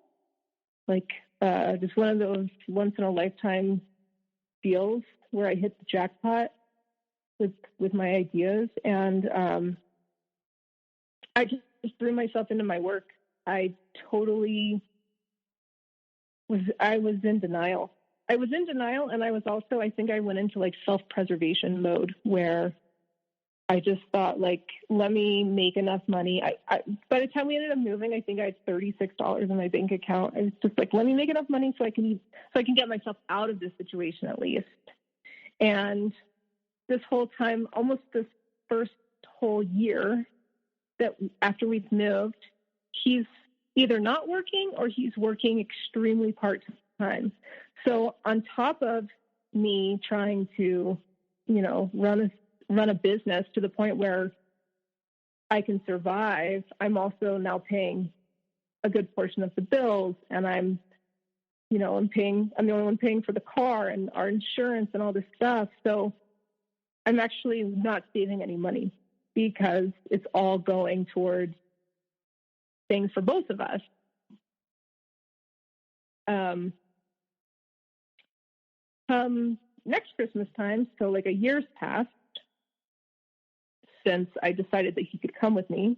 Just one of those once in a lifetime deals where I hit the jackpot with my ideas. And I just threw myself into my work. I was in denial. I was in denial, and I was also, I think I went into self-preservation mode, where I just thought, let me make enough money. By the time we ended up moving, I think I had $36 in my bank account. I was just like, let me make enough money so I can get myself out of this situation at least. And this whole time, almost this first whole year that after we've moved, he's either not working or he's working extremely part-time. So on top of me trying to, run a business to the point where I can survive, I'm also now paying a good portion of the bills, and I'm the only one paying for the car and our insurance and all this stuff. So I'm actually not saving any money, because it's all going towards things for both of us. Next Christmas time, so a year's passed since I decided that he could come with me.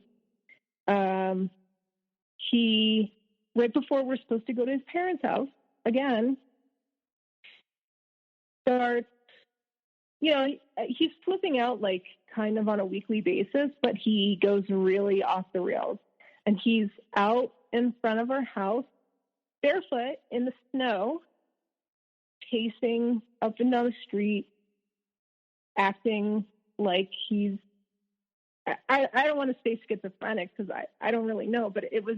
He, right before we're supposed to go to his parents' house again, starts, he's flipping out kind of on a weekly basis, but he goes really off the rails. And he's out in front of our house, barefoot in the snow, pacing up and down the street, acting like he's, I don't want to say schizophrenic, because I don't really know, but it was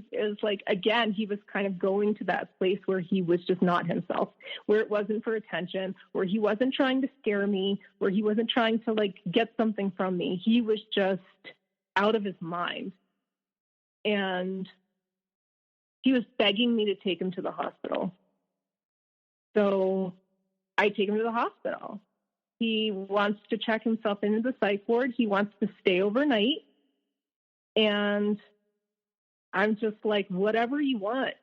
again, he was kind of going to that place where he was just not himself, where it wasn't for attention, where he wasn't trying to scare me, where he wasn't trying to get something from me. He was just out of his mind. And he was begging me to take him to the hospital. So I take him to the hospital. He wants to check himself into the psych ward. He wants to stay overnight. And I'm just like, whatever you want.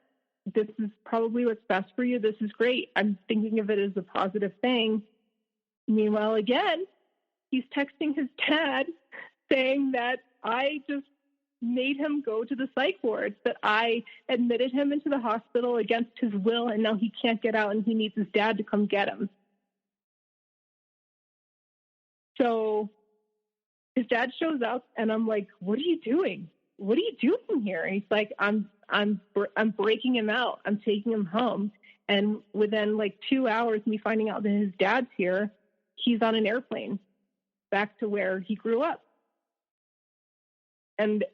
This is probably what's best for you. This is great. I'm thinking of it as a positive thing. Meanwhile, again, he's texting his dad saying that I just made him go to the psych ward, that I admitted him into the hospital against his will, and now he can't get out and he needs his dad to come get him. So his dad shows up, and I'm like, what are you doing? What are you doing here? And he's like, I'm breaking him out. I'm taking him home. And within 2 hours, me finding out that his dad's here, he's on an airplane back to where he grew up. And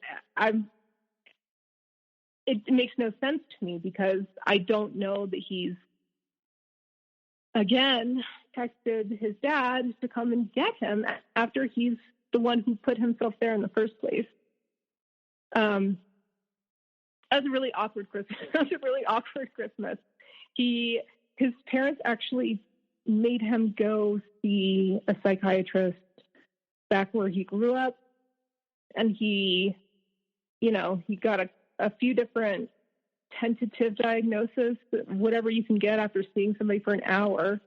it makes no sense to me, because I don't know that he's, again, texted his dad to come and get him after he's the one who put himself there in the first place. That was a really awkward Christmas. His parents actually made him go see a psychiatrist back where he grew up. And he got a few different tentative diagnoses, whatever you can get after seeing somebody for an hour.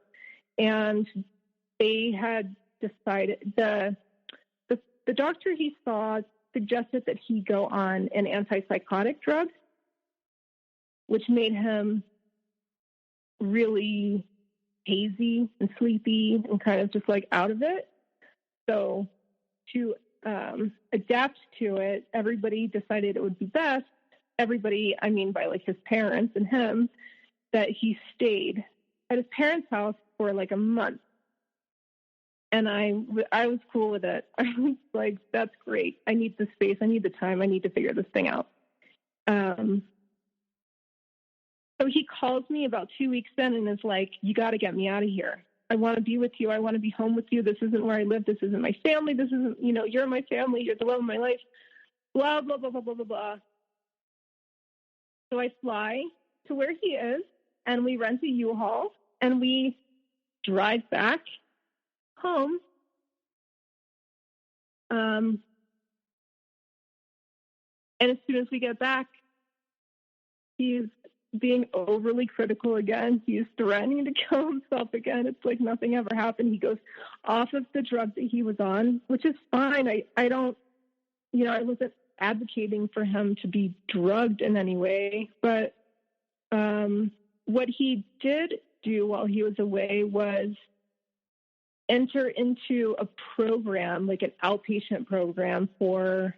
And they had decided, the doctor he saw suggested that he go on an antipsychotic drug, which made him really hazy and sleepy and kind of just like out of it. So to adapt to it, everybody decided it would be best. Everybody, I mean by like his parents and him, that he stayed at his parents' house for like a month. And I was cool with it. I was like, that's great. I need the space. I need the time. I need to figure this thing out. So he calls me about 2 weeks in and is like, you got to get me out of here. I want to be with you. I want to be home with you. This isn't where I live. This isn't my family. This isn't, you're my family. You're the love of my life. Blah, blah, blah, blah, blah, blah, blah. So I fly to where he is, and we rent a U-Haul, and we drive back home. And as soon as we get back, he's being overly critical again. He's threatening to kill himself again. It's like nothing ever happened. He goes off of the drug that he was on, which is fine. I don't, I wasn't advocating for him to be drugged in any way, but what he did do while he was away was enter into a program, like an outpatient program for,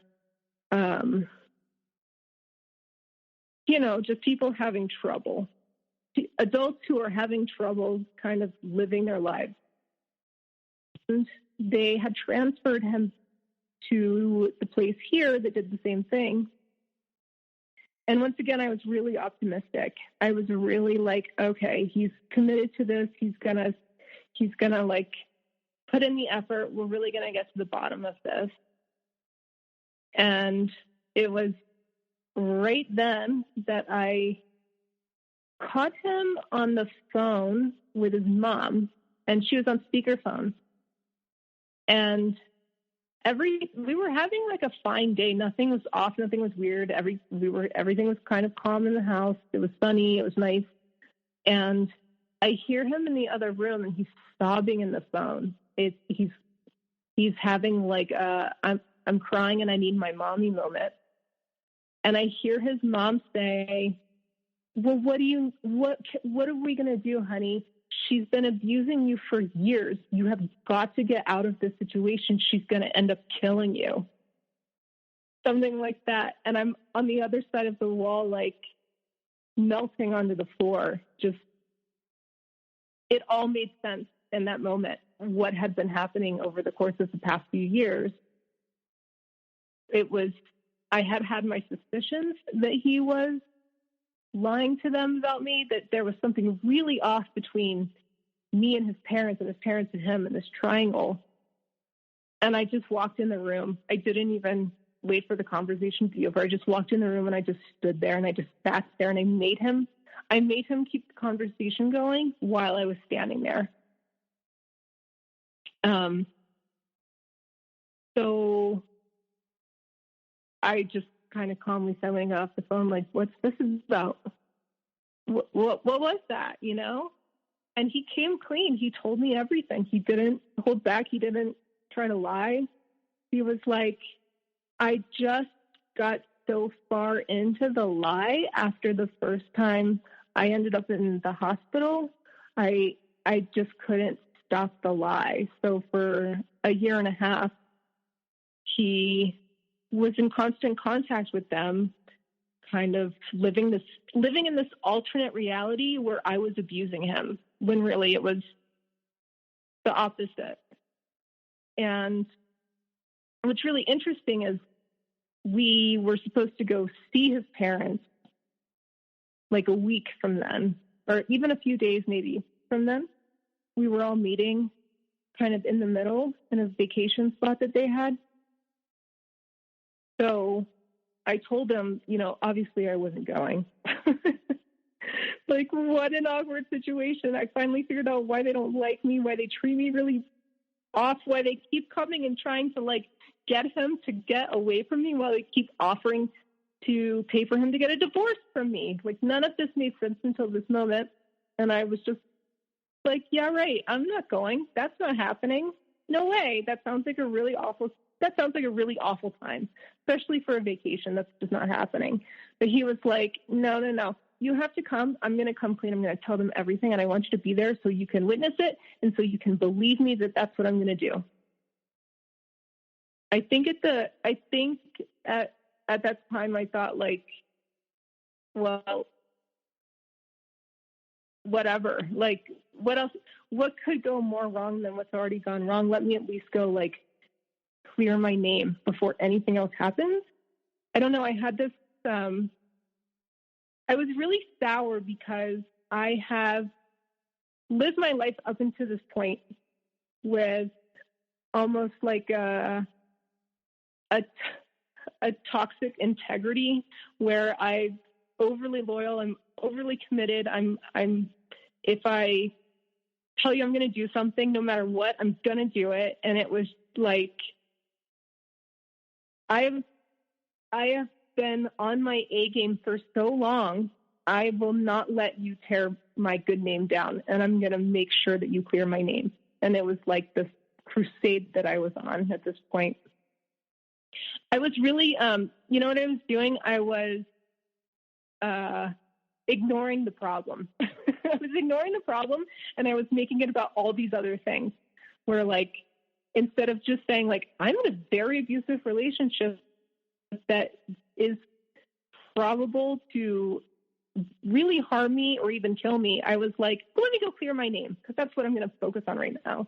just people having trouble, adults who are having trouble kind of living their lives. And they had transferred him to the place here that did the same thing. And once again, I was really optimistic. I was really like, okay, he's committed to this. He's gonna like put in the effort. We're really gonna get to the bottom of this. And it was right then that I caught him on the phone with his mom, and she was on speakerphone. And we were having like a fine day. Nothing was off. Nothing was weird. Everything was kind of calm in the house. It was sunny. It was nice. And I hear him in the other room, and he's sobbing in the phone. He's having like I'm crying and I need my mommy moment. And I hear his mom say, well, what are we going to do, honey? She's been abusing you for years. You have got to get out of this situation. She's going to end up killing you. Something like that. And I'm on the other side of the wall, like melting onto the floor. Just, it all made sense in that moment. What had been happening over the course of the past few years. I had my suspicions that he was lying to them about me, that there was something really off between me and his parents and him in this triangle. And I just walked in the room. I didn't even wait for the conversation to be over. I just walked in the room and I just stood there and I just sat there and I made him keep the conversation going while I was standing there. So I just kind of calmly said, when I got off the phone, like, what's this about? What was that, And he came clean. He told me everything. He didn't hold back. He didn't try to lie. He was like, I just got so far into the lie after the first time I ended up in the hospital. I just couldn't stop the lie. So for a year and a half, he was in constant contact with them, kind of living in this alternate reality where I was abusing him, when really it was the opposite. And what's really interesting is we were supposed to go see his parents like a week from then, or even a few days maybe from then. We were all meeting kind of in the middle in a vacation spot that they had. So I told him, obviously I wasn't going. Like, what an awkward situation. I finally figured out why they don't like me, why they treat me really off, why they keep coming and trying to like get him to get away from me, while they keep offering to pay for him to get a divorce from me. Like, none of this made sense until this moment. And I was just like, yeah, right. I'm not going. That's not happening. No way. That sounds like a really awful time, especially for a vacation. That's just not happening. But he was like, no. You have to come. I'm going to come clean. I'm going to tell them everything. And I want you to be there so you can witness it. And so you can believe me that that's what I'm going to do. I think at that time I thought, like, well, whatever, like, what else, what could go more wrong than what's already gone wrong? Let me at least go, like, clear my name before anything else happens. I don't know. I had this, I was really sour because I have lived my life up until this point with almost like a toxic integrity, where I'm overly loyal, I'm overly committed. If I tell you I'm going to do something, no matter what, I'm going to do it. And it was like, I have been on my A game for so long. I will not let you tear my good name down, and I'm going to make sure that you clear my name. And it was like this crusade that I was on at this point. I was really, you know what I was doing? I was ignoring the problem. I was ignoring the problem, and I was making it about all these other things, where, like, instead of just saying, like, I'm in a very abusive relationship that is probable to really harm me or even kill me, I was like, let me go clear my name, because that's what I'm going to focus on right now.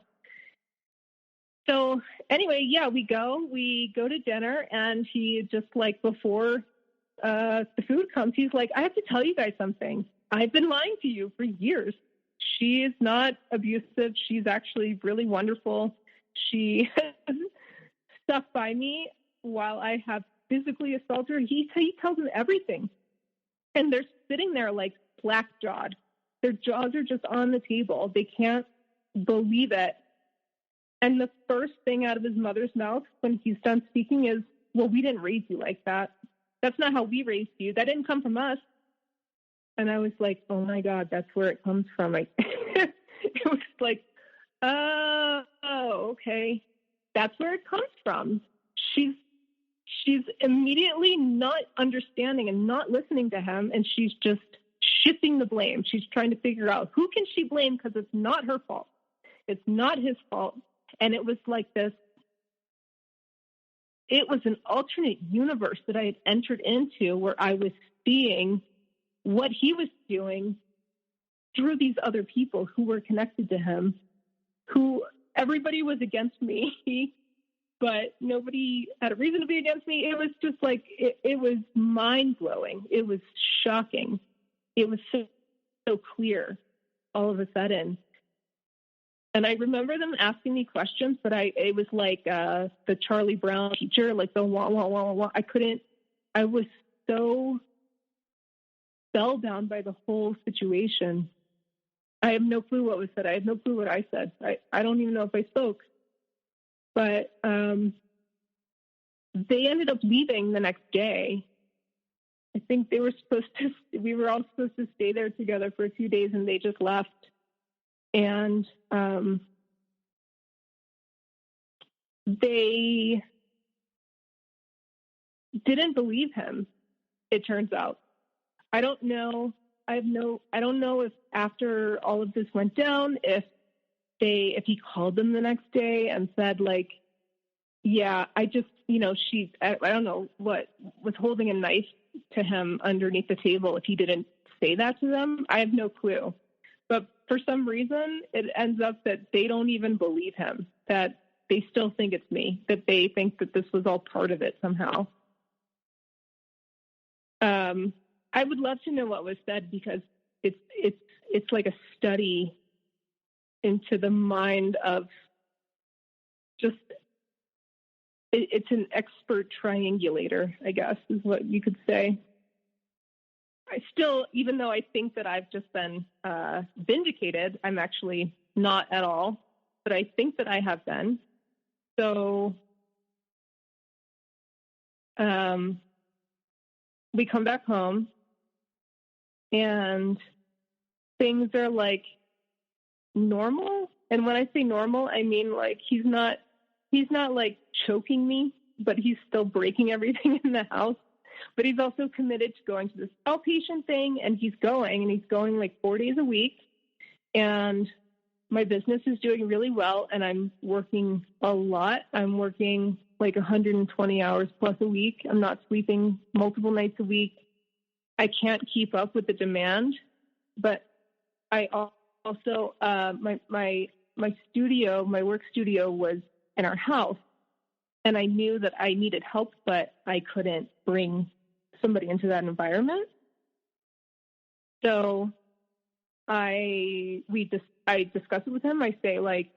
So anyway, yeah, we go to dinner, and he just, like, before the food comes, he's like, I have to tell you guys something. I've been lying to you for years. She is not abusive. She's actually really wonderful. She stuck by me while I have physically assaulted her. He tells them everything. And they're sitting there like slack-jawed. Their jaws are just on the table. They can't believe it. And the first thing out of his mother's mouth when he's done speaking is, well, we didn't raise you like that. That's not how we raised you. That didn't come from us. And I was like, oh my God, that's where it comes from. It was like, oh, okay. That's where it comes from. She's immediately not understanding and not listening to him. And she's just shifting the blame. She's trying to figure out who can she blame, because it's not her fault. It's not his fault. And it was like this. It was an alternate universe that I had entered into, where I was seeing what he was doing through these other people who were connected to him, who everybody was against me, but nobody had a reason to be against me. It was just like, it was mind-blowing. It was shocking. It was so clear all of a sudden. And I remember them asking me questions, but it was like the Charlie Brown teacher, like the wah, wah, wah, wah. I was so spellbound by the whole situation. I have no clue what was said. I have no clue what I said. I don't even know if I spoke. But they ended up leaving the next day. I think we were all supposed to stay there together for a few days, and they just left. And they didn't believe him, it turns out. I don't know. I don't know if after all of this went down, if he called them the next day and said, like, yeah, I don't know what was holding a knife to him underneath the table, if he didn't say that to them. I have no clue. But for some reason, it ends up that they don't even believe him, that they still think it's me, that they think that this was all part of it somehow. I would love to know what was said, because it's like a study into the mind of just, it's an expert triangulator, I guess, is what you could say. I still, even though I think that I've just been vindicated, I'm actually not at all, but I think that I have been. So we come back home and things are like normal. And when I say normal, I mean like he's not like choking me, but he's still breaking everything in the house. But he's also committed to going to this outpatient thing, and he's going like 4 days a week. And my business is doing really well, and I'm working a lot. I'm working like 120 hours plus a week. I'm not sleeping multiple nights a week. I can't keep up with the demand, but I also, my studio, my work studio was in our house, and I knew that I needed help, but I couldn't bring somebody into that environment. So I discuss it with him. I say, like,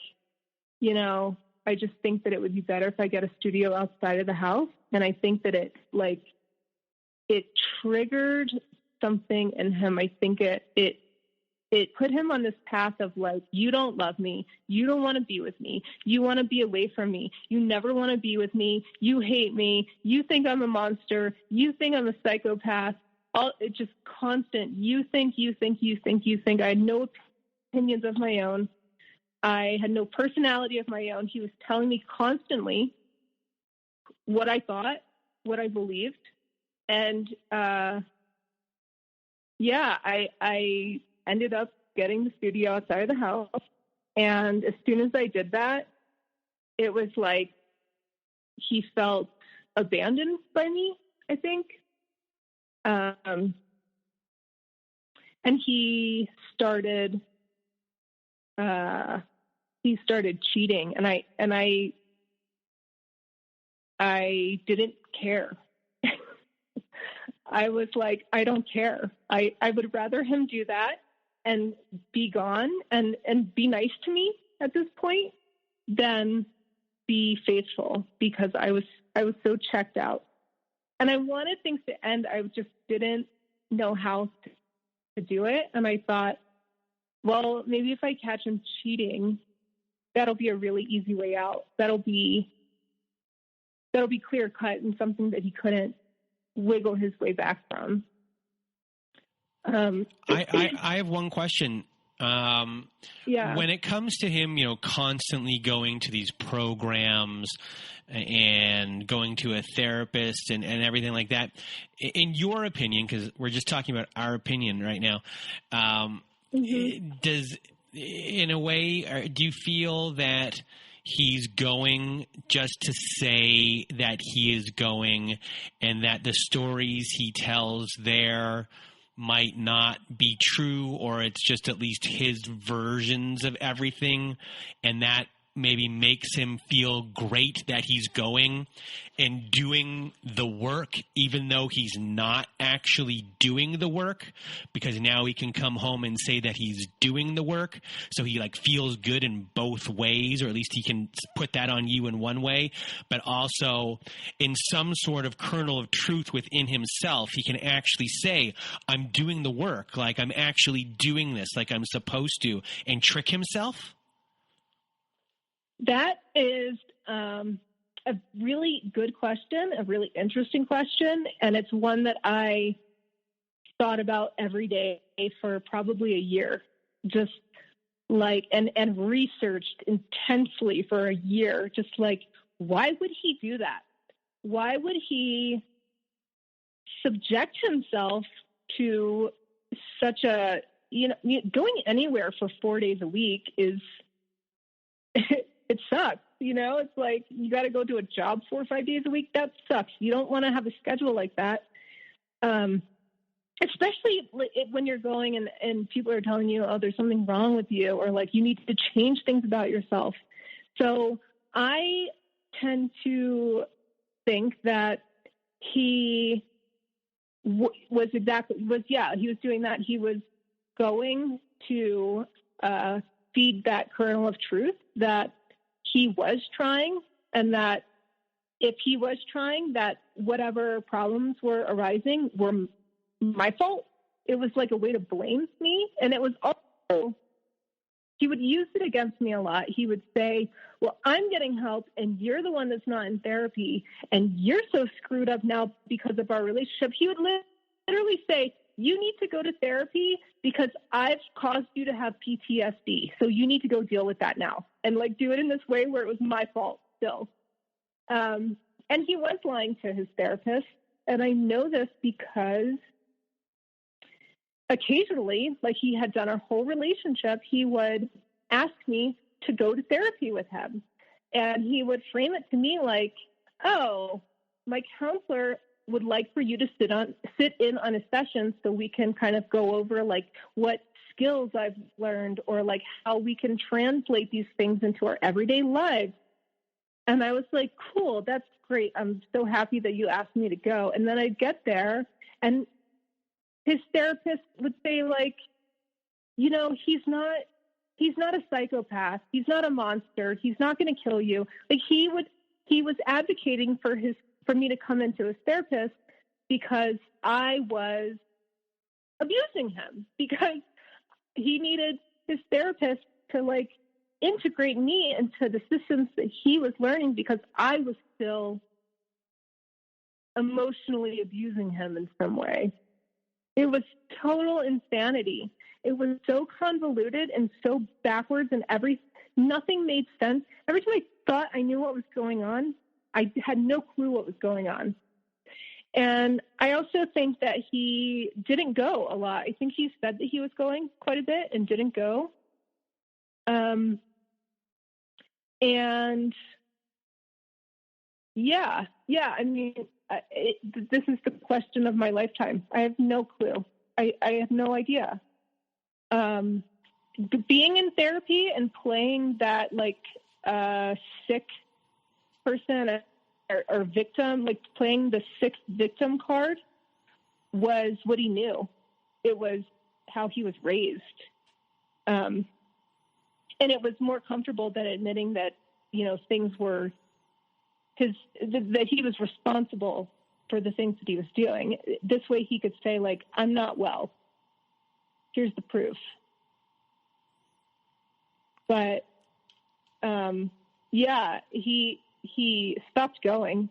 you know, I just think that it would be better if I get a studio outside of the house. And I think that it triggered something in him. I think it put him on this path of like, you don't love me. You don't want to be with me. You want to be away from me. You never want to be with me. You hate me. You think I'm a monster. You think I'm a psychopath. It's just constant. You think. I had no opinions of my own. I had no personality of my own. He was telling me constantly what I thought, what I believed. And, I ended up getting the studio outside of the house. And as soon as I did that, it was like he felt abandoned by me, I think. And he started cheating, and I didn't care. I was like, I don't care. I would rather him do that and be gone and be nice to me at this point than be faithful, because I was so checked out. And I wanted things to end. I just didn't know how to do it. And I thought, well, maybe if I catch him cheating, that'll be a really easy way out. That'll be clear cut and something that he couldn't wiggle his way back from.
I have one question.
Yeah.
When it comes to him, you know, constantly going to these programs and going to a therapist and everything like that, in your opinion, because we're just talking about our opinion right now, does, in a way, do you feel that he's going just to say that he is going, and that the stories he tells there might not be true, or it's just at least his versions of everything, and that maybe makes him feel great that he's going and doing the work, even though he's not actually doing the work, because now he can come home and say that he's doing the work. So he like feels good in both ways, or at least he can put that on you in one way, but also in some sort of kernel of truth within himself, he can actually say, I'm doing the work. Like, I'm actually doing this like I'm supposed to, and trick himself.
That is a really good question, a really interesting question, and it's one that I thought about every day for probably a year, just like, and researched intensely for a year, just like, why would he do that? Why would he subject himself to such a, going anywhere for 4 days a week is... It sucks, it's like you got to go to a job 4 or 5 days a week. That sucks. You don't want to have a schedule like that. Especially when you're going and people are telling you, oh, there's something wrong with you, or like you need to change things about yourself. So I tend to think that he was doing that. He was going to feed that kernel of truth that he was trying, and that if he was trying, that whatever problems were arising were my fault. It was like a way to blame me. And it was also he would use it against me a lot. He would say, well, I'm getting help and you're the one that's not in therapy and you're so screwed up now because of our relationship. He would literally say, you need to go to therapy because I've caused you to have PTSD. So you need to go deal with that now. And like do it in this way where it was my fault still. And he was lying to his therapist. And I know this because occasionally, like he had done our whole relationship, he would ask me to go to therapy with him. And he would frame it to me like, oh, my counselor would like for you to sit in on a session so we can kind of go over like what skills I've learned or like how we can translate these things into our everyday lives. And I was like, cool, that's great. I'm so happy that you asked me to go. And then I'd get there and his therapist would say like, you know, he's not a psychopath. He's not a monster. He's not going to kill you. Like he was advocating for me to come into his therapist because I was abusing him, because he needed his therapist to like integrate me into the systems that he was learning because I was still emotionally abusing him in some way. It was total insanity. It was so convoluted and so backwards and nothing made sense. Every time I thought I knew what was going on, I had no clue what was going on. And I also think that he didn't go a lot. I think he said that he was going quite a bit and didn't go. And yeah, I mean, this is the question of my lifetime. I have no clue. I have no idea. Being in therapy and playing that like sick person or victim, like playing the sick victim card was what he knew. It was how he was raised. And it was more comfortable than admitting that, you know, things were that he was responsible for the things that he was doing. This way he could say like, I'm not well. Here's the proof. But, yeah, he stopped going.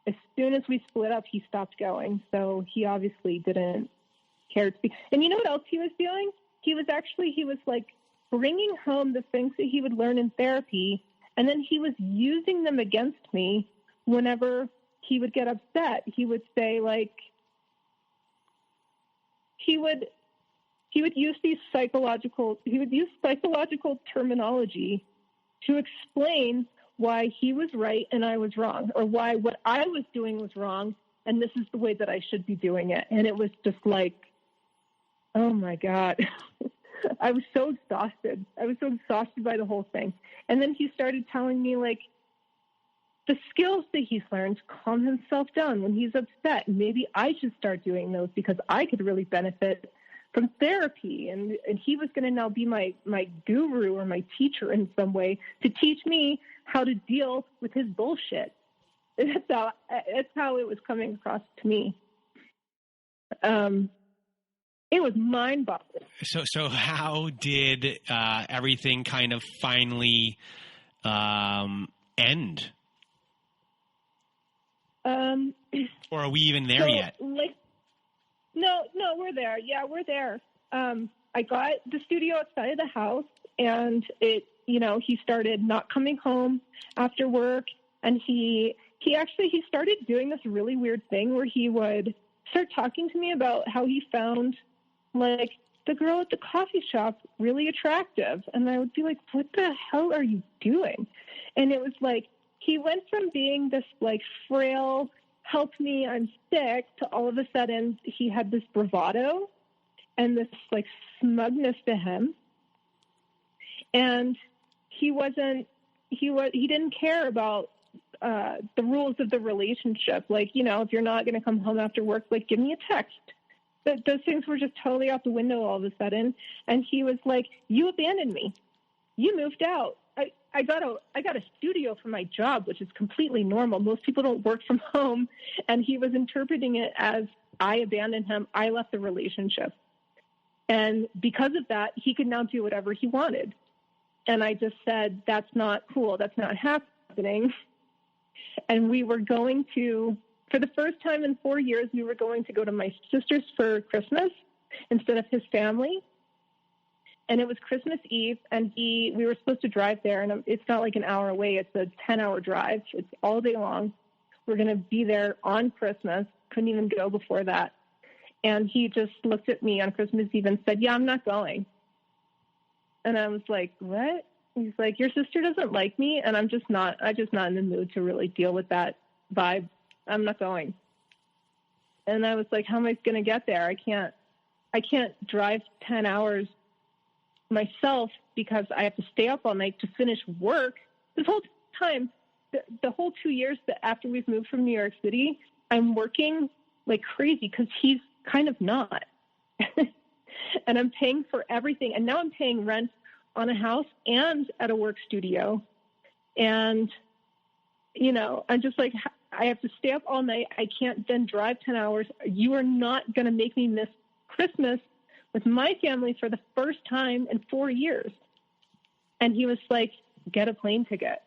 As soon as we split up, he stopped going. So he obviously didn't care to speak. And you know what else he was doing? He was like bringing home the things that he would learn in therapy, and then he was using them against me whenever he would get upset. He would say like, he would use psychological terminology to explain why he was right and I was wrong, or why what I was doing was wrong and this is the way that I should be doing it. And it was just like, oh my God. I was so exhausted. I was so exhausted by the whole thing. And then he started telling me like the skills that he's learned to calm himself down when he's upset. Maybe I should start doing those because I could really benefit from therapy. And he was going to now be my guru or my teacher in some way to teach me how to deal with his bullshit. That's how it was coming across to me. It was mind-boggling.
So how did everything kind of finally end? Or are we even there yet?
No, we're there. Yeah, we're there. I got the studio outside of the house, and he started not coming home after work, and he started doing this really weird thing where he would start talking to me about how he found like the girl at the coffee shop really attractive. And I would be like, what the hell are you doing? And it was like, he went from being this like frail, help me, I'm sick, to all of a sudden he had this bravado and this like smugness to him. And he didn't care about the rules of the relationship. Like, if you're not going to come home after work, like give me a text. Those things were just totally out the window all of a sudden. And he was like, you abandoned me. You moved out. I got a studio for my job, which is completely normal. Most people don't work from home. And he was interpreting it as I abandoned him. I left the relationship. And because of that, he could now do whatever he wanted. And I just said, that's not cool. That's not happening. And we were going to, for the first time in 4 years, we were going to go to my sister's for Christmas instead of his family. And it was Christmas Eve, and we were supposed to drive there, and it's not like an hour away. It's a 10-hour drive. It's all day long. We're going to be there on Christmas. Couldn't even go before that. And he just looked at me on Christmas Eve and said, yeah, I'm not going. And I was like, what? He's like, your sister doesn't like me, and I'm just not in the mood to really deal with that vibe. I'm not going. And I was like, how am I going to get there? I can't drive 10 hours myself because I have to stay up all night to finish work. This whole time, the whole 2 years that after we've moved from New York City, I'm working like crazy because he's kind of not. And I'm paying for everything. And now I'm paying rent on a house and at a work studio. And, I'm just like, I have to stay up all night. I can't then drive 10 hours. You are not going to make me miss Christmas with my family for the first time in 4 years. And he was like, get a plane ticket.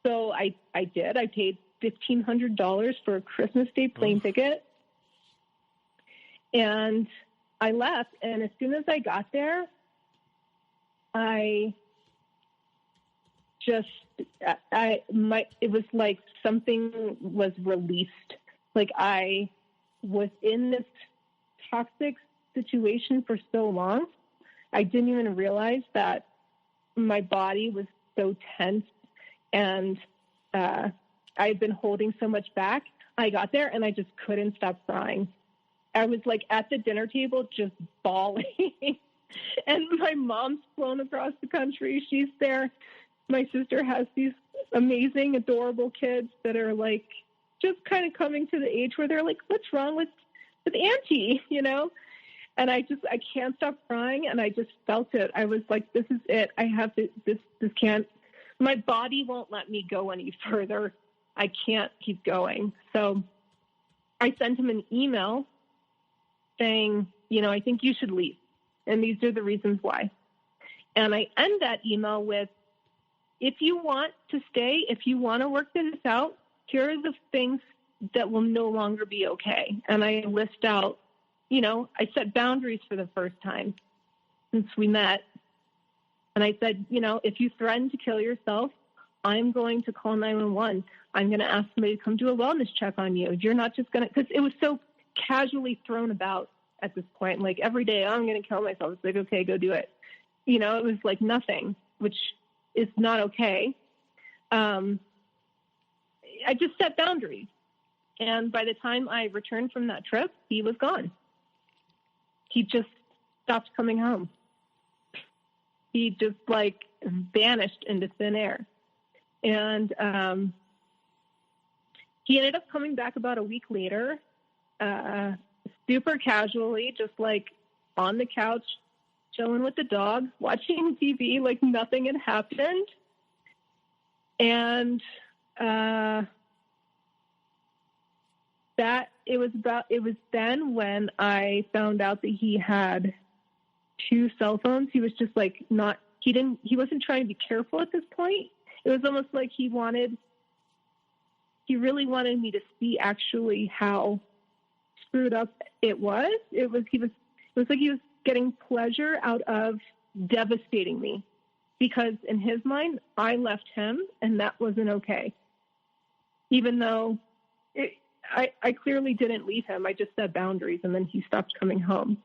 So I did. I paid $1,500 for a Christmas Day plane ticket. And I left. And as soon as I got there, it was like something was released. Like I was in this toxic situation for so long. I didn't even realize that my body was so tense and I had been holding so much back. I got there and I just couldn't stop crying. I was like at the dinner table just bawling. And my mom's flown across the country. She's there. My sister has these amazing, adorable kids that are like just kind of coming to the age where they're like, what's wrong with Auntie, And I can't stop crying. And I just felt it. I was like, this is it. I have to, this can't, my body won't let me go any further. I can't keep going. So I sent him an email saying, I think you should leave. And these are the reasons why. And I end that email with, if you want to stay, if you want to work this out, here are the things that will no longer be okay. And I list out, I set boundaries for the first time since we met. And I said, if you threaten to kill yourself, I'm going to call 911. I'm going to ask somebody to come do a wellness check on you. You're not just going to, because it was so casually thrown about at this point. Like every day, I'm going to kill myself. It's like, okay, go do it. It was like nothing, which is not okay. I just set boundaries. And by the time I returned from that trip, he was gone. He just stopped coming home. He just like vanished into thin air. And he ended up coming back about a week later, super casually, just like on the couch, chilling with the dog, watching TV like nothing had happened. And it was then when I found out that he had 2 cell phones. He was just like he wasn't trying to be careful at this point. It was almost like he really wanted me to see actually how screwed up it was. It was like he was getting pleasure out of devastating me, because in his mind, I left him and that wasn't okay. Even though I clearly didn't leave him. I just set boundaries and then he stopped coming home.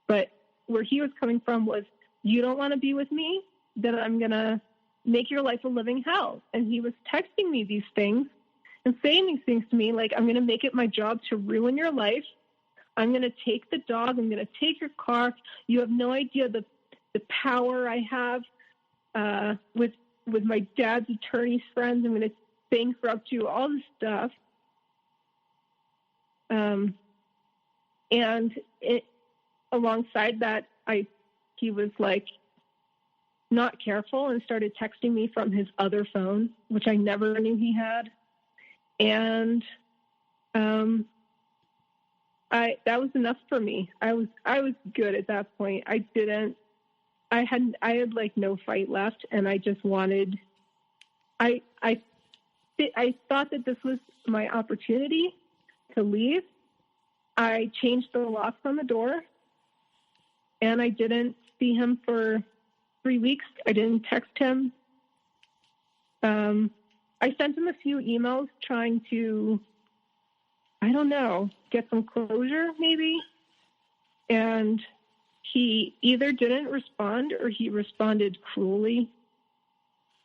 But where he was coming from was, you don't want to be with me, then I'm going to make your life a living hell. And he was texting me these things and saying these things to me, like, I'm going to make it my job to ruin your life. I'm going to take the dog. I'm going to take your car. You have no idea the power I have with my dad's attorney's friends. I'm going to bankrupt you, all this stuff. And alongside that, he was like not careful and started texting me from his other phone, which I never knew he had. And that was enough for me. I was good at that point. I didn't I had like no fight left, and I just wanted, I thought that this was my opportunity to leave. I changed the locks on the door, and I didn't see him for 3 weeks. I didn't text him. I sent him a few emails trying to, I don't know, get some closure maybe. And he either didn't respond or he responded cruelly.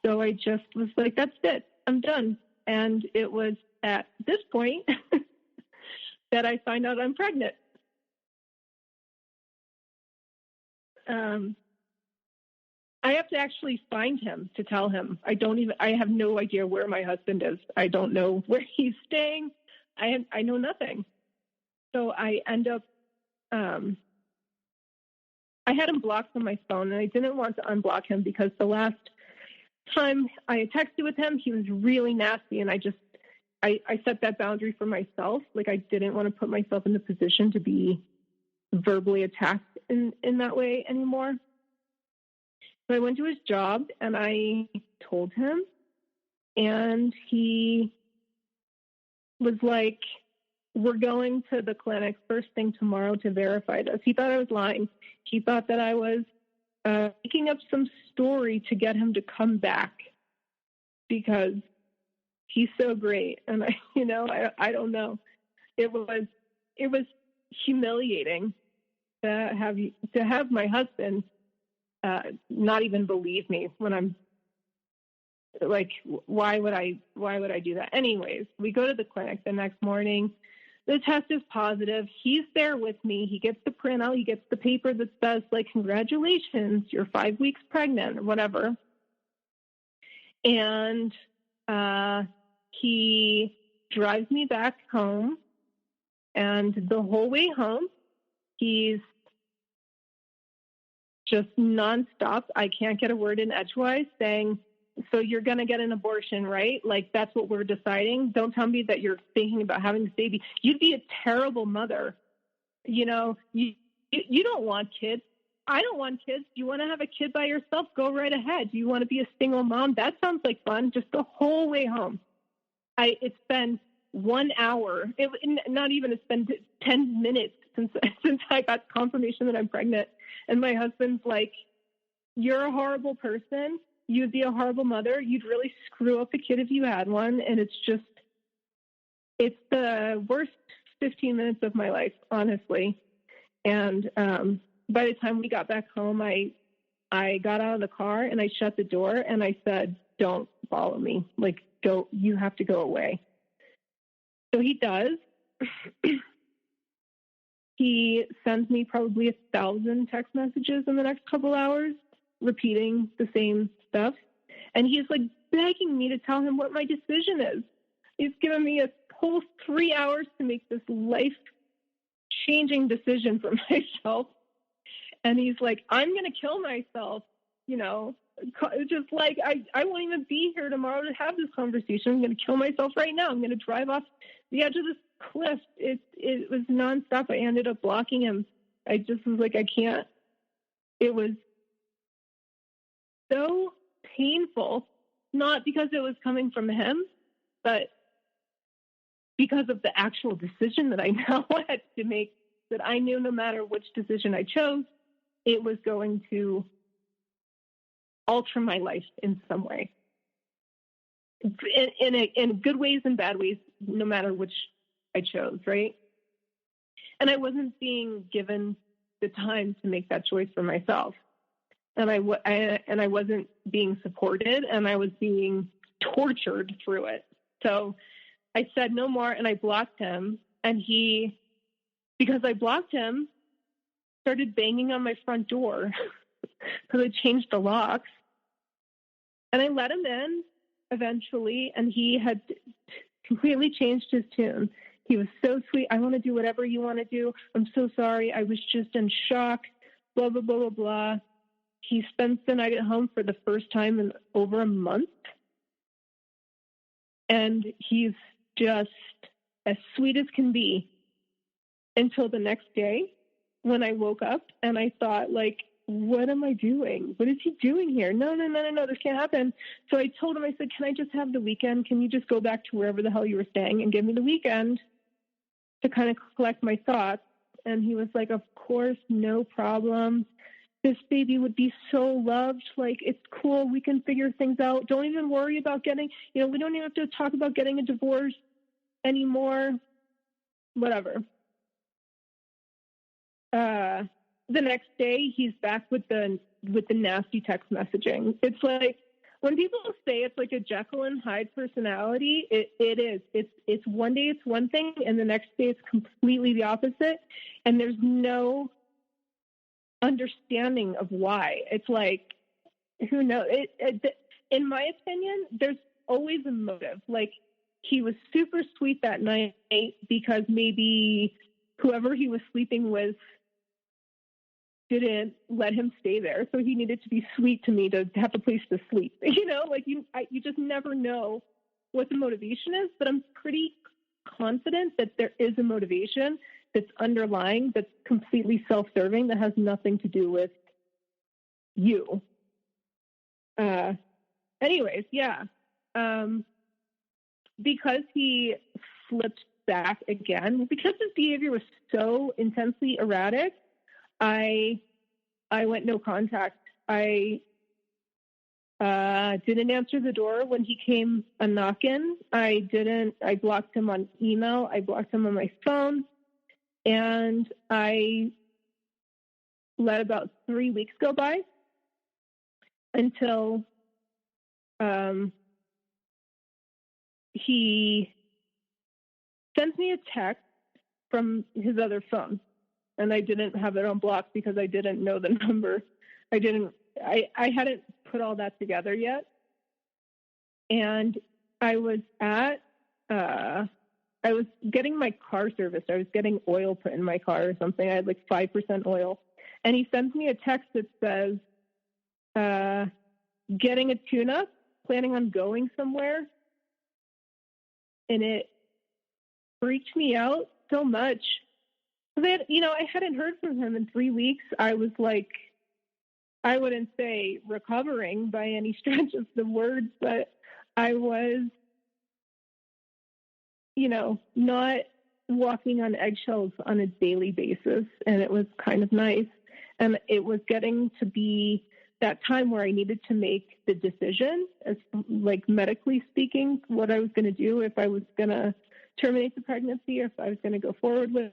So I just was like, that's it. I'm done. And it was at this point that I find out I'm pregnant. I have to actually find him to tell him. I have no idea where my husband is. I don't know where he's staying. I know nothing. So I end up, I had him blocked on my phone, and I didn't want to unblock him because the last time I texted with him, he was really nasty, and I set that boundary for myself. Like, I didn't want to put myself in the position to be verbally attacked in that way anymore. So I went to his job and I told him, and he was like, we're going to the clinic first thing tomorrow to verify this. He thought I was lying. He thought that I was making up some story to get him to come back because he's so great. And I don't know. It was humiliating to have my husband not even believe me when I'm like, why would I do that? Anyways, we go to the clinic the next morning. The test is positive. He's there with me. He gets the printout. He gets the paper that says, like, congratulations, you're 5 weeks pregnant or whatever. And he drives me back home. And the whole way home, he's just nonstop. I can't get a word in edgewise saying, so you're going to get an abortion, right? Like, that's what we're deciding. Don't tell me that you're thinking about having this baby. You'd be a terrible mother. You don't want kids. I don't want kids. You want to have a kid by yourself? Go right ahead. You want to be a single mom? That sounds like fun. Just the whole way home. It's been 1 hour. It's been 10 minutes since I got confirmation that I'm pregnant. And my husband's like, you're a horrible person. You'd be a horrible mother. You'd really screw up a kid if you had one. And it's the worst 15 minutes of my life, honestly. And by the time we got back home, I got out of the car and I shut the door and I said, don't follow me. Like, go, you have to go away. So he does. He sends me probably 1,000 text messages in the next couple hours, repeating the same stuff. And he's like begging me to tell him what my decision is. He's given me a whole 3 hours to make this life-changing decision for myself. And he's like, I'm going to kill myself, just like, I won't even be here tomorrow to have this conversation. I'm going to kill myself right now. I'm going to drive off the edge of this cliff. It was nonstop. I ended up blocking him. I just was like, I can't. It was so painful, not because it was coming from him, but because of the actual decision that I now had to make, that I knew no matter which decision I chose, it was going to alter my life in some way. In good ways and bad ways, no matter which I chose, right? And I wasn't being given the time to make that choice for myself. And I wasn't being supported, and I was being tortured through it. So I said no more, and I blocked him. And he, because I blocked him, started banging on my front door because I changed the locks. And I let him in eventually, and he had completely changed his tune. He was so sweet. I want to do whatever you want to do. I'm so sorry. I was just in shock, blah, blah, blah, blah, blah. He spends the night at home for the first time in over a month. And he's just as sweet as can be until the next day when I woke up and I thought, like, what am I doing? What is he doing here? No, this can't happen. So I told him, I said, can I just have the weekend? Can you just go back to wherever the hell you were staying and give me the weekend to kind of collect my thoughts? And he was like, of course, no problem. This baby would be so loved. Like, it's cool. We can figure things out. Don't even worry about getting, we don't even have to talk about getting a divorce anymore. Whatever. The next day, he's back with the nasty text messaging. It's like, when people say it's like a Jekyll and Hyde personality, it is. It's one day it's one thing, and the next day it's completely the opposite. And there's no understanding of why. It's like, who knows? In my opinion, there's always a motive. Like, he was super sweet that night because maybe whoever he was sleeping with didn't let him stay there, so he needed to be sweet to me to have a place to sleep. You just never know what the motivation is, but I'm pretty confident that there is a motivation that's underlying, that's completely self-serving, that has nothing to do with you. Anyways, yeah. Because he flipped back again, because his behavior was so intensely erratic, I went no contact. I didn't answer the door when he came a knocking. I blocked him on email. I blocked him on my phone. And I let about 3 weeks go by until he sent me a text from his other phone. And I didn't have it on block because I didn't know the number. I hadn't put all that together yet. And I was getting my car serviced. I was getting oil put in my car or something. I had like 5% oil. And he sends me a text that says, getting a tune-up, planning on going somewhere. And it freaked me out so much. I hadn't heard from him in 3 weeks. I was like, I wouldn't say recovering by any stretch of the words, but I was, not walking on eggshells on a daily basis. And it was kind of nice. And it was getting to be that time where I needed to make the decision, as like medically speaking, what I was going to do, if I was going to terminate the pregnancy or if I was going to go forward with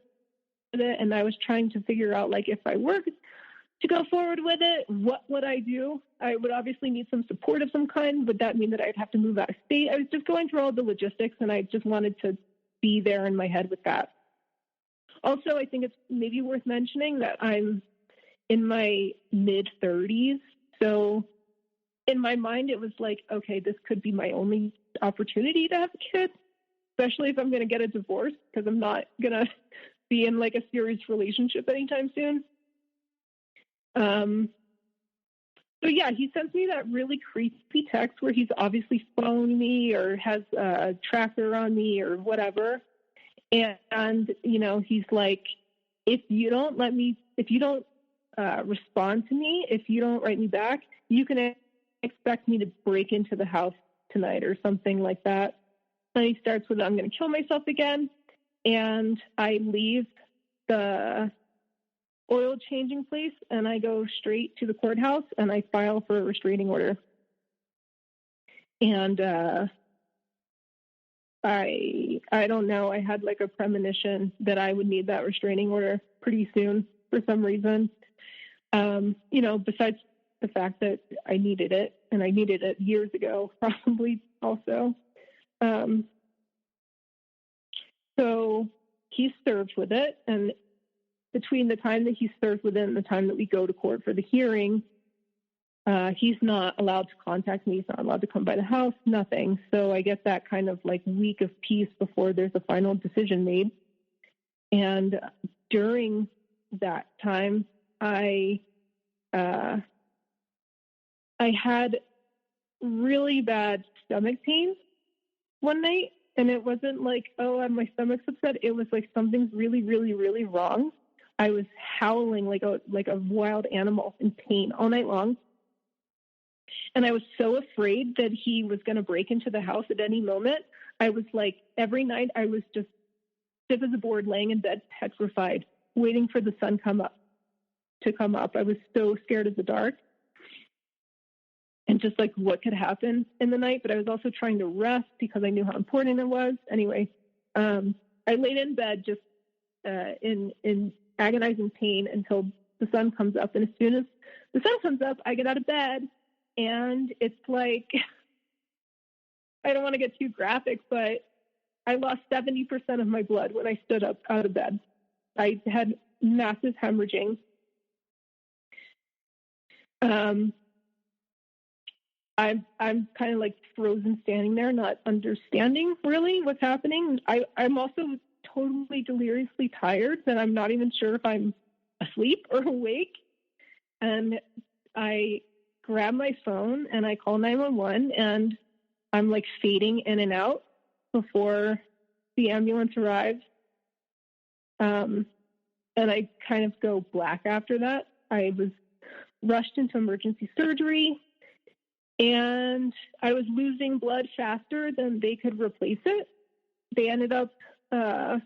it. And I was trying to figure out, like, if I were to go forward with it, what would I do? I would obviously need some support of some kind. Would that mean that I'd have to move out of state? I was just going through all the logistics, and I just wanted to be there in my head with that. Also, I think it's maybe worth mentioning that I'm in my mid-30s. So in my mind, it was like, okay, this could be my only opportunity to have a kid, especially if I'm going to get a divorce, because I'm not going to be in like a serious relationship anytime soon. So yeah, he sends me that really creepy text where he's obviously following me or has a tracker on me or whatever. And he's like, if you don't respond to me, if you don't write me back, you can expect me to break into the house tonight or something like that. And he starts with, I'm going to kill myself again. And I leave the oil changing place and I go straight to the courthouse and I file for a restraining order. And I don't know, I had like a premonition that I would need that restraining order pretty soon for some reason. Besides the fact that I needed it, and I needed it years ago, probably also. So he served with it, and between the time that he served with it and the time that we go to court for the hearing, he's not allowed to contact me. He's not allowed to come by the house, nothing. So I get that kind of like week of peace before there's a final decision made. And during that time, I had really bad stomach pain one night. And it wasn't like, oh, my stomach's upset. It was like something's really, really, really wrong. I was howling like a wild animal in pain all night long. And I was so afraid that he was going to break into the house at any moment. I was like, every night I was just stiff as a board, laying in bed, petrified, waiting for the sun to come up. I was so scared of the dark and just like what could happen in the night. But I was also trying to rest because I knew how important it was. Anyway, I laid in bed just in agonizing pain until the sun comes up. And as soon as the sun comes up, I get out of bed, and it's like, I don't want to get too graphic, but I lost 70% of my blood when I stood up out of bed. I had massive hemorrhaging. I'm kind of like frozen standing there, not understanding really what's happening. I'm also totally deliriously tired, and I'm not even sure if I'm asleep or awake. And I grab my phone and I call 911, and I'm like fading in and out before the ambulance arrives. And I kind of go black after that. I was rushed into emergency surgery, and I was losing blood faster than they could replace it. They ended up, I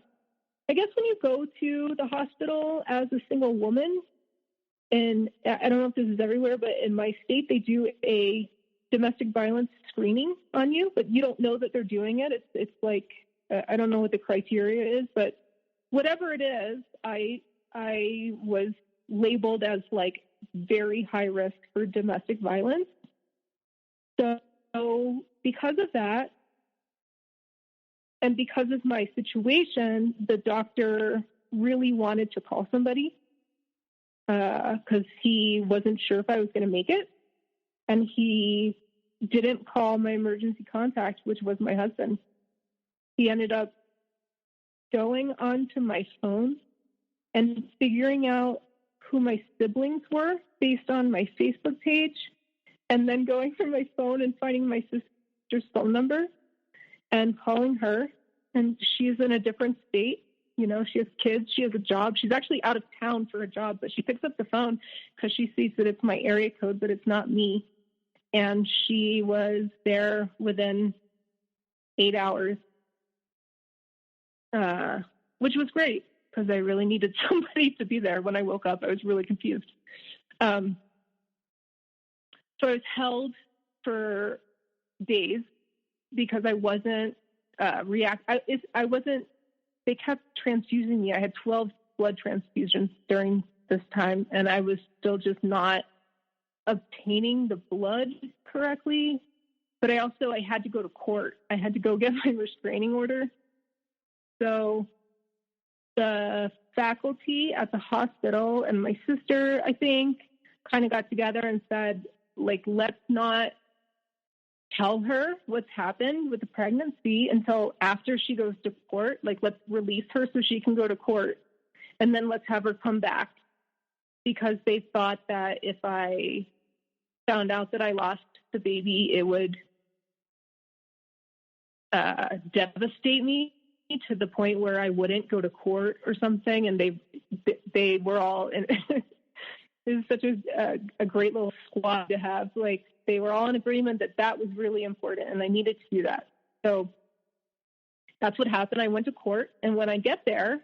guess when you go to the hospital as a single woman, and I don't know if this is everywhere, but in my state, they do a domestic violence screening on you, but you don't know that they're doing it. It's like, I don't know what the criteria is, but whatever it is, I was labeled as like very high risk for domestic violence. So because of that, and because of my situation, the doctor really wanted to call somebody because he wasn't sure if I was going to make it. And he didn't call my emergency contact, which was my husband. He ended up going onto my phone and figuring out who my siblings were based on my Facebook page, and then going through my phone and finding my sister's phone number and calling her. And she's in a different state. You know, she has kids, she has a job. She's actually out of town for a job, but she picks up the phone because she sees that it's my area code, but it's not me. And she was there within 8 hours, which was great because I really needed somebody to be there. When I woke up, I was really confused. So I was held for days because I wasn't I wasn't. They kept transfusing me. I had 12 blood transfusions during this time, and I was still just not obtaining the blood correctly. But I had to go to court. I had to go get my restraining order. So the faculty at the hospital and my sister, I think, kind of got together and said, like, let's not tell her what's happened with the pregnancy until after she goes to court. Like, let's release her so she can go to court, and then let's have her come back, because they thought that if I found out that I lost the baby, it would devastate me to the point where I wouldn't go to court or something. And they were all in, it was such a great little squad to have. Like, they were all in agreement that that was really important and I needed to do that. So that's what happened. I went to court, and when I get there,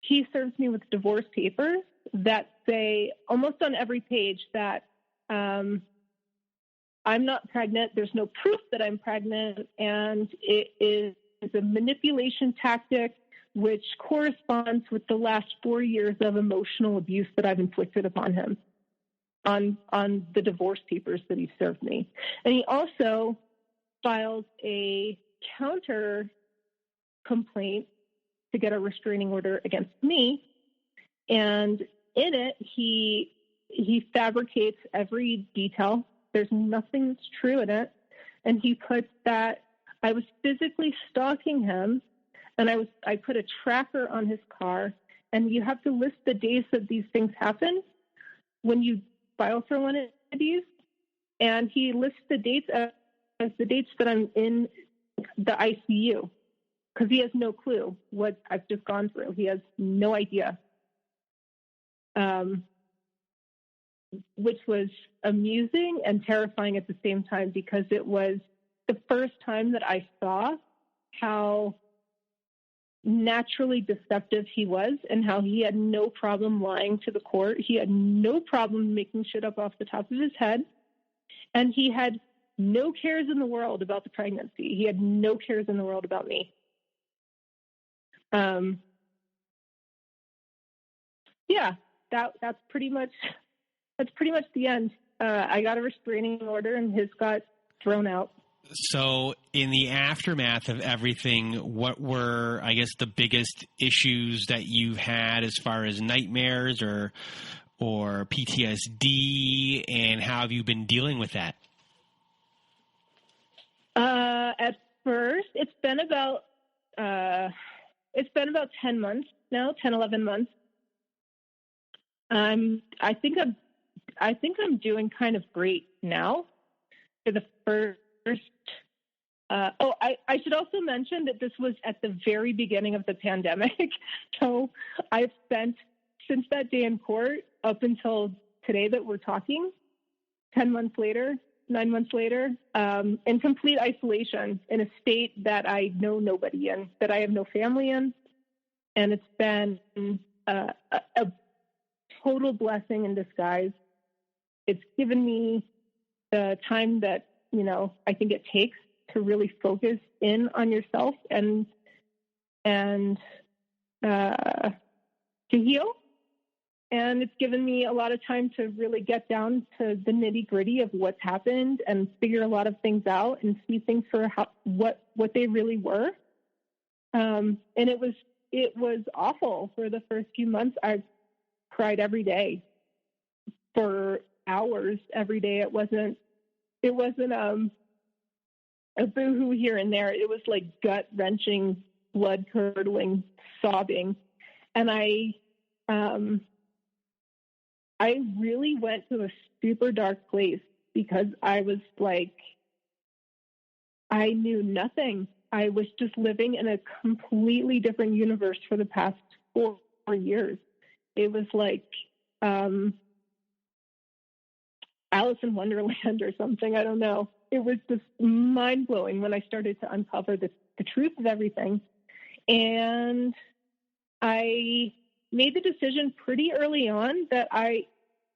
he serves me with divorce papers that say almost on every page that I'm not pregnant. There's no proof that I'm pregnant, and it is a manipulation tactic which corresponds with the last 4 years of emotional abuse that I've inflicted upon him on the divorce papers that he served me. And he also filed a counter complaint to get a restraining order against me. And in it, he fabricates every detail. There's nothing that's true in it. And he puts that I was physically stalking him, and I put a tracker on his car, and you have to list the days that these things happen when you file for one of these. And he lists the dates as the dates that I'm in the ICU, because he has no clue what I've just gone through. He has no idea. which was amusing and terrifying at the same time, because it was the first time that I saw how naturally deceptive he was and how he had no problem lying to the court. He had no problem making shit up off the top of his head. And he had no cares in the world about the pregnancy. He had no cares in the world about me. Yeah, that's pretty much the end. I got a restraining order and his got thrown out.
So in the aftermath of everything, what were, I guess, the biggest issues that you've had as far as nightmares or PTSD, and how have you been dealing with that?
At first, it's been about 10 months now, 10, 11 months. I think I'm doing kind of great now. For the first, I should also mention that this was at the very beginning of the pandemic. So I've spent, since that day in court up until today that we're talking, 9 months later, in complete isolation in a state that I know nobody in, that I have no family in. And it's been a total blessing in disguise. It's given me the time that, I think it takes to really focus in on yourself and to heal. And it's given me a lot of time to really get down to the nitty gritty of what's happened and figure a lot of things out and see things for what they really were. And it was awful for the first few months. I cried every day for hours every day. It wasn't a boohoo here and there. It was like gut-wrenching, blood-curdling sobbing. And I really went to a super dark place because I was like, I knew nothing. I was just living in a completely different universe for the past 4 years. It was like Alice in Wonderland or something. I don't know. It was just mind-blowing when I started to uncover the truth of everything. And I made the decision pretty early on that I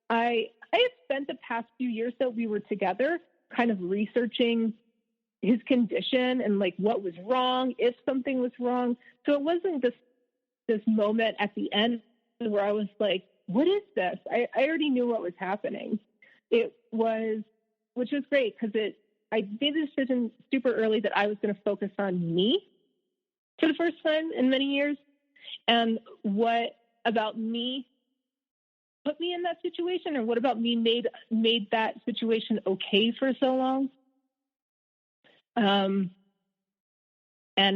had spent the past few years that we were together kind of researching his condition and like what was wrong, if something was wrong. So it wasn't this moment at the end where I was like, what is this? I already knew what was happening. It was, which was great because I made the decision super early that I was going to focus on me for the first time in many years. And what about me put me in that situation, or what about me made that situation okay for so long? And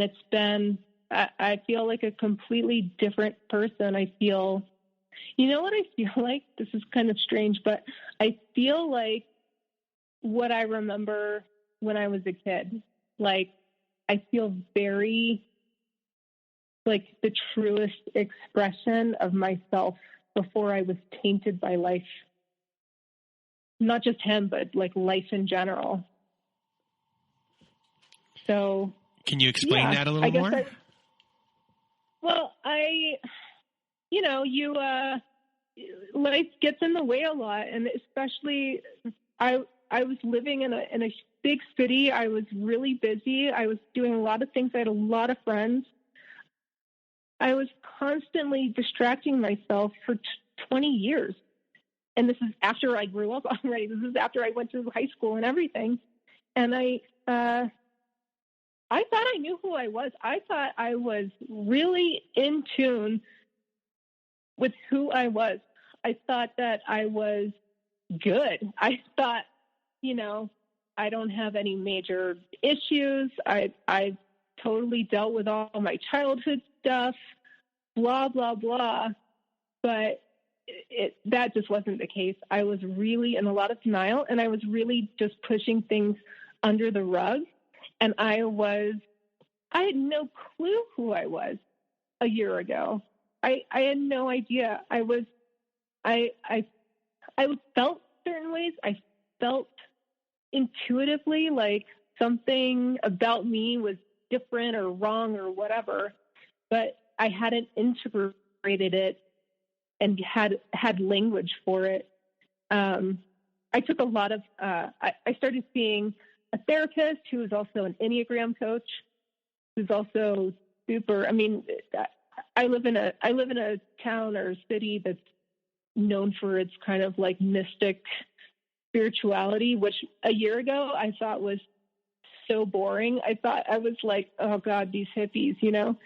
it's been, I feel like a completely different person. I feel, you know what I feel like? This is kind of strange, but I feel like what I remember when I was a kid. Like, I feel very like the truest expression of myself before I was tainted by life. Not just him, but like life in general. So,
can you explain that a little more?
Life gets in the way a lot, and especially I was living in a big city. I was really busy. I was doing a lot of things. I had a lot of friends. I was constantly distracting myself for 20 years. And this is after I grew up already. This is after I went through high school and everything. And I thought I knew who I was. I thought I was really in tune with who I was. I thought that I was good. I thought, I don't have any major issues. I've totally dealt with all my childhood stuff, blah, blah, blah. But that just wasn't the case. I was really in a lot of denial, and I was really just pushing things under the rug. And I had no clue who I was a year ago. I had no idea. I was I felt certain ways. I felt intuitively like something about me was different or wrong or whatever, but I hadn't integrated it and had language for it. I took a lot of, I started seeing a therapist who was also an Enneagram coach, who's also super, I mean, I live in a town or city that's known for its kind of like mystic spirituality, which a year ago I thought was so boring. I was like, oh God, these hippies, you know?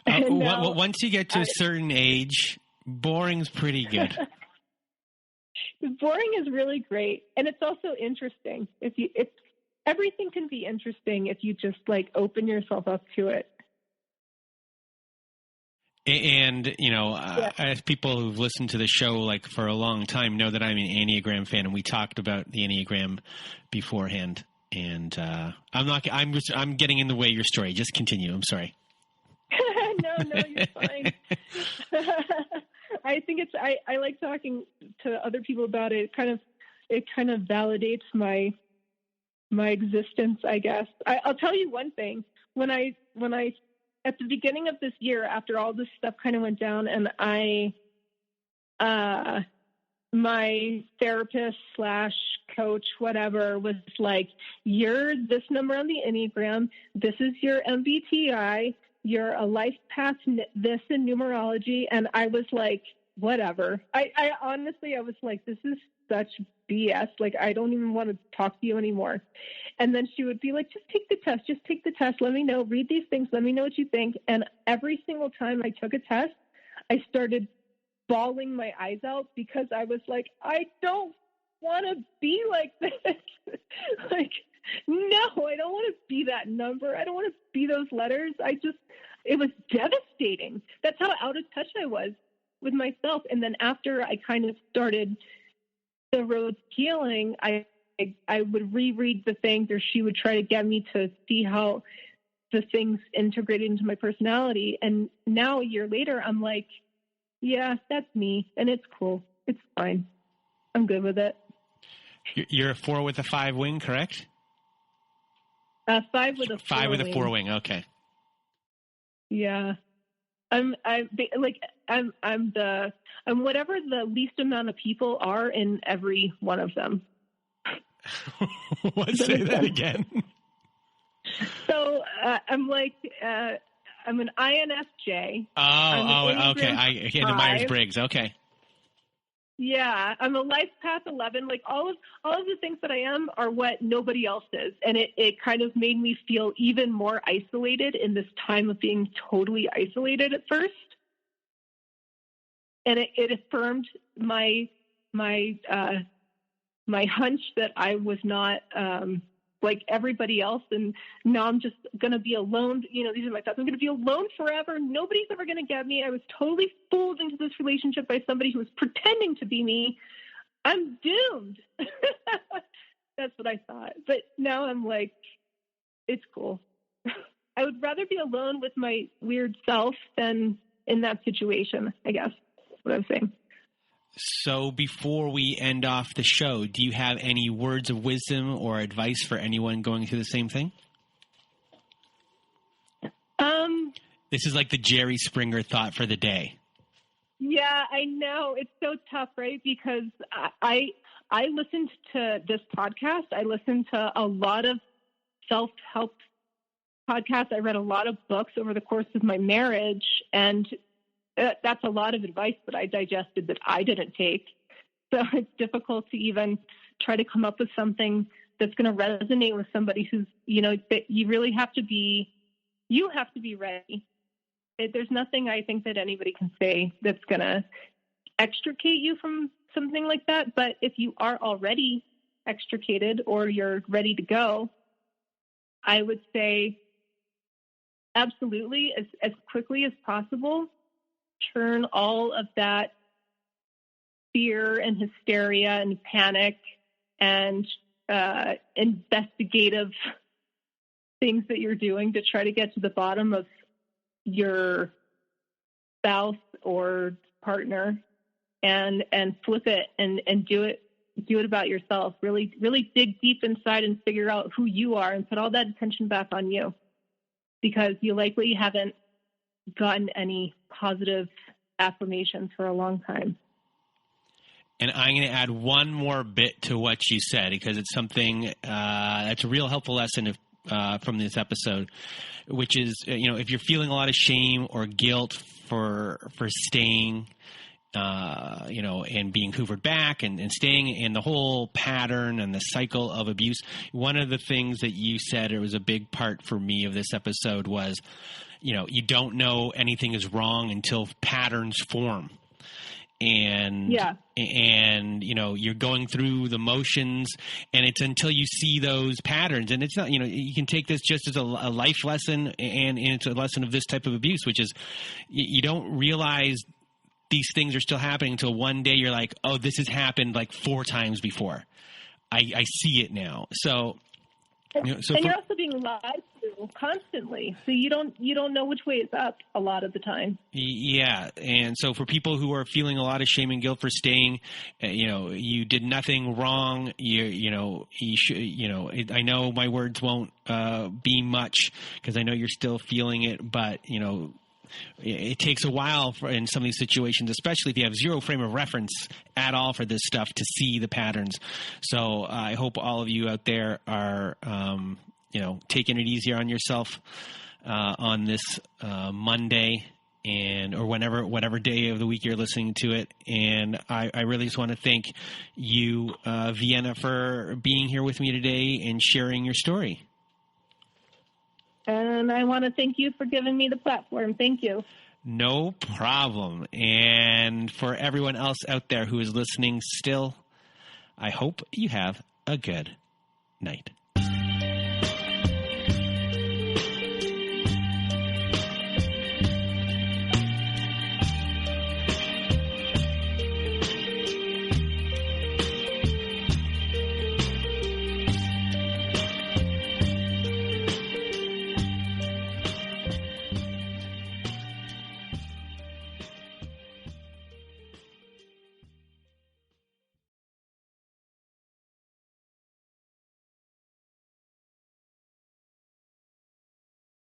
Once you get to a certain age, boring's pretty good.
Boring is really great. And it's also interesting. Everything can be interesting if you just like open yourself up to it.
And, you know, as people who've listened to the show like for a long time know that I'm an Enneagram fan, and we talked about the Enneagram beforehand. And I'm getting in the way of your story. Just continue. I'm sorry.
No, you're fine. I think I like talking to other people about it. It kind of validates my existence, I guess. I'll tell you one thing. When I at the beginning of this year, after all this stuff kind of went down, and my therapist / coach, whatever, was like, you're this number on the Enneagram. This is your MBTI. You're a life path, this in numerology. And I was like, whatever. I honestly, I was like, this is such BS. Like, I don't even want to talk to you anymore. And then she would be like, just take the test. Let me know, read these things. Let me know what you think. And every single time I took a test, I started bawling my eyes out because I was like, I don't want to be like this. Like, no, I don't want to be that number. I don't want to be those letters. It was devastating. That's how out of touch I was with myself. And then after I kind of started the road to healing, I would reread the things, or she would try to get me to see how the things integrated into my personality. And now a year later, I'm like, yeah, that's me. And it's cool. It's fine. I'm good with it.
You're a 4 with a 5 wing, correct?
5 with a 4
5 with
wing.
a 4 wing. Okay.
Yeah. I'm whatever the least amount of people are in every one of them.
What? Say that again.
So I'm like, I'm an INFJ.
Okay. The Myers-Briggs. Okay.
Yeah, I'm a life path 11. Like all of the things that I am are what nobody else is, and it kind of made me feel even more isolated in this time of being totally isolated at first. And it affirmed my hunch that I was not like everybody else, and now I'm just going to be alone. You know, these are my thoughts. I'm going to be alone forever. Nobody's ever going to get me. I was totally fooled into this relationship by somebody who was pretending to be me. I'm doomed. That's what I thought. But now I'm like, it's cool. I would rather be alone with my weird self than in that situation, I guess. That's what I'm saying.
So before we end off the show, do you have any words of wisdom or advice for anyone going through the same thing? This is like the Jerry Springer thought for the day.
Yeah, I know. It's so tough, right? Because I listened to this podcast. I listened to a lot of self-help podcasts. I read a lot of books over the course of my marriage, and that's a lot of advice that I digested that I didn't take. So it's difficult to even try to come up with something that's going to resonate with somebody who's, you know, that you have to be ready. There's nothing I think that anybody can say that's going to extricate you from something like that. But if you are already extricated or you're ready to go, I would say absolutely, as quickly as possible, turn all of that fear and hysteria and panic and investigative things that you're doing to try to get to the bottom of your spouse or partner. and flip it and do it about yourself. Really, really dig deep inside and figure out who you are and put all that attention back on you, because you likely haven't gotten any positive affirmations for a long time.
And I'm going to add one more bit to what you said, because it's something that's a real helpful lesson from this episode, which is, if you're feeling a lot of shame or guilt for staying, and being hoovered back and staying in the whole pattern and the cycle of abuse. One of the things that you said, it was a big part for me of this episode, was, you don't know anything is wrong until patterns form. And you're going through the motions, and it's until you see those patterns. And it's not, you can take this just as a life lesson, and it's a lesson of this type of abuse, which is you don't realize these things are still happening until one day you're like, oh, this has happened like 4 times before. I see it now. So,
you're also being lied to constantly, so you don't know which way is up a lot of the time. Yeah,
and so for people who are feeling a lot of shame and guilt for staying, you did nothing wrong. You should. I know my words won't be much, because I know you're still feeling it, but it takes a while in some of these situations, especially if you have zero frame of reference at all for this stuff, to see the patterns. So I hope all of you out there are, taking it easier on yourself on this Monday or whatever day of the week you're listening to it. And I really just want to thank you, Vienna, for being here with me today and sharing your story.
And I want to thank you for giving me the platform. Thank you.
No problem. And for everyone else out there who is listening still, I hope you have a good night.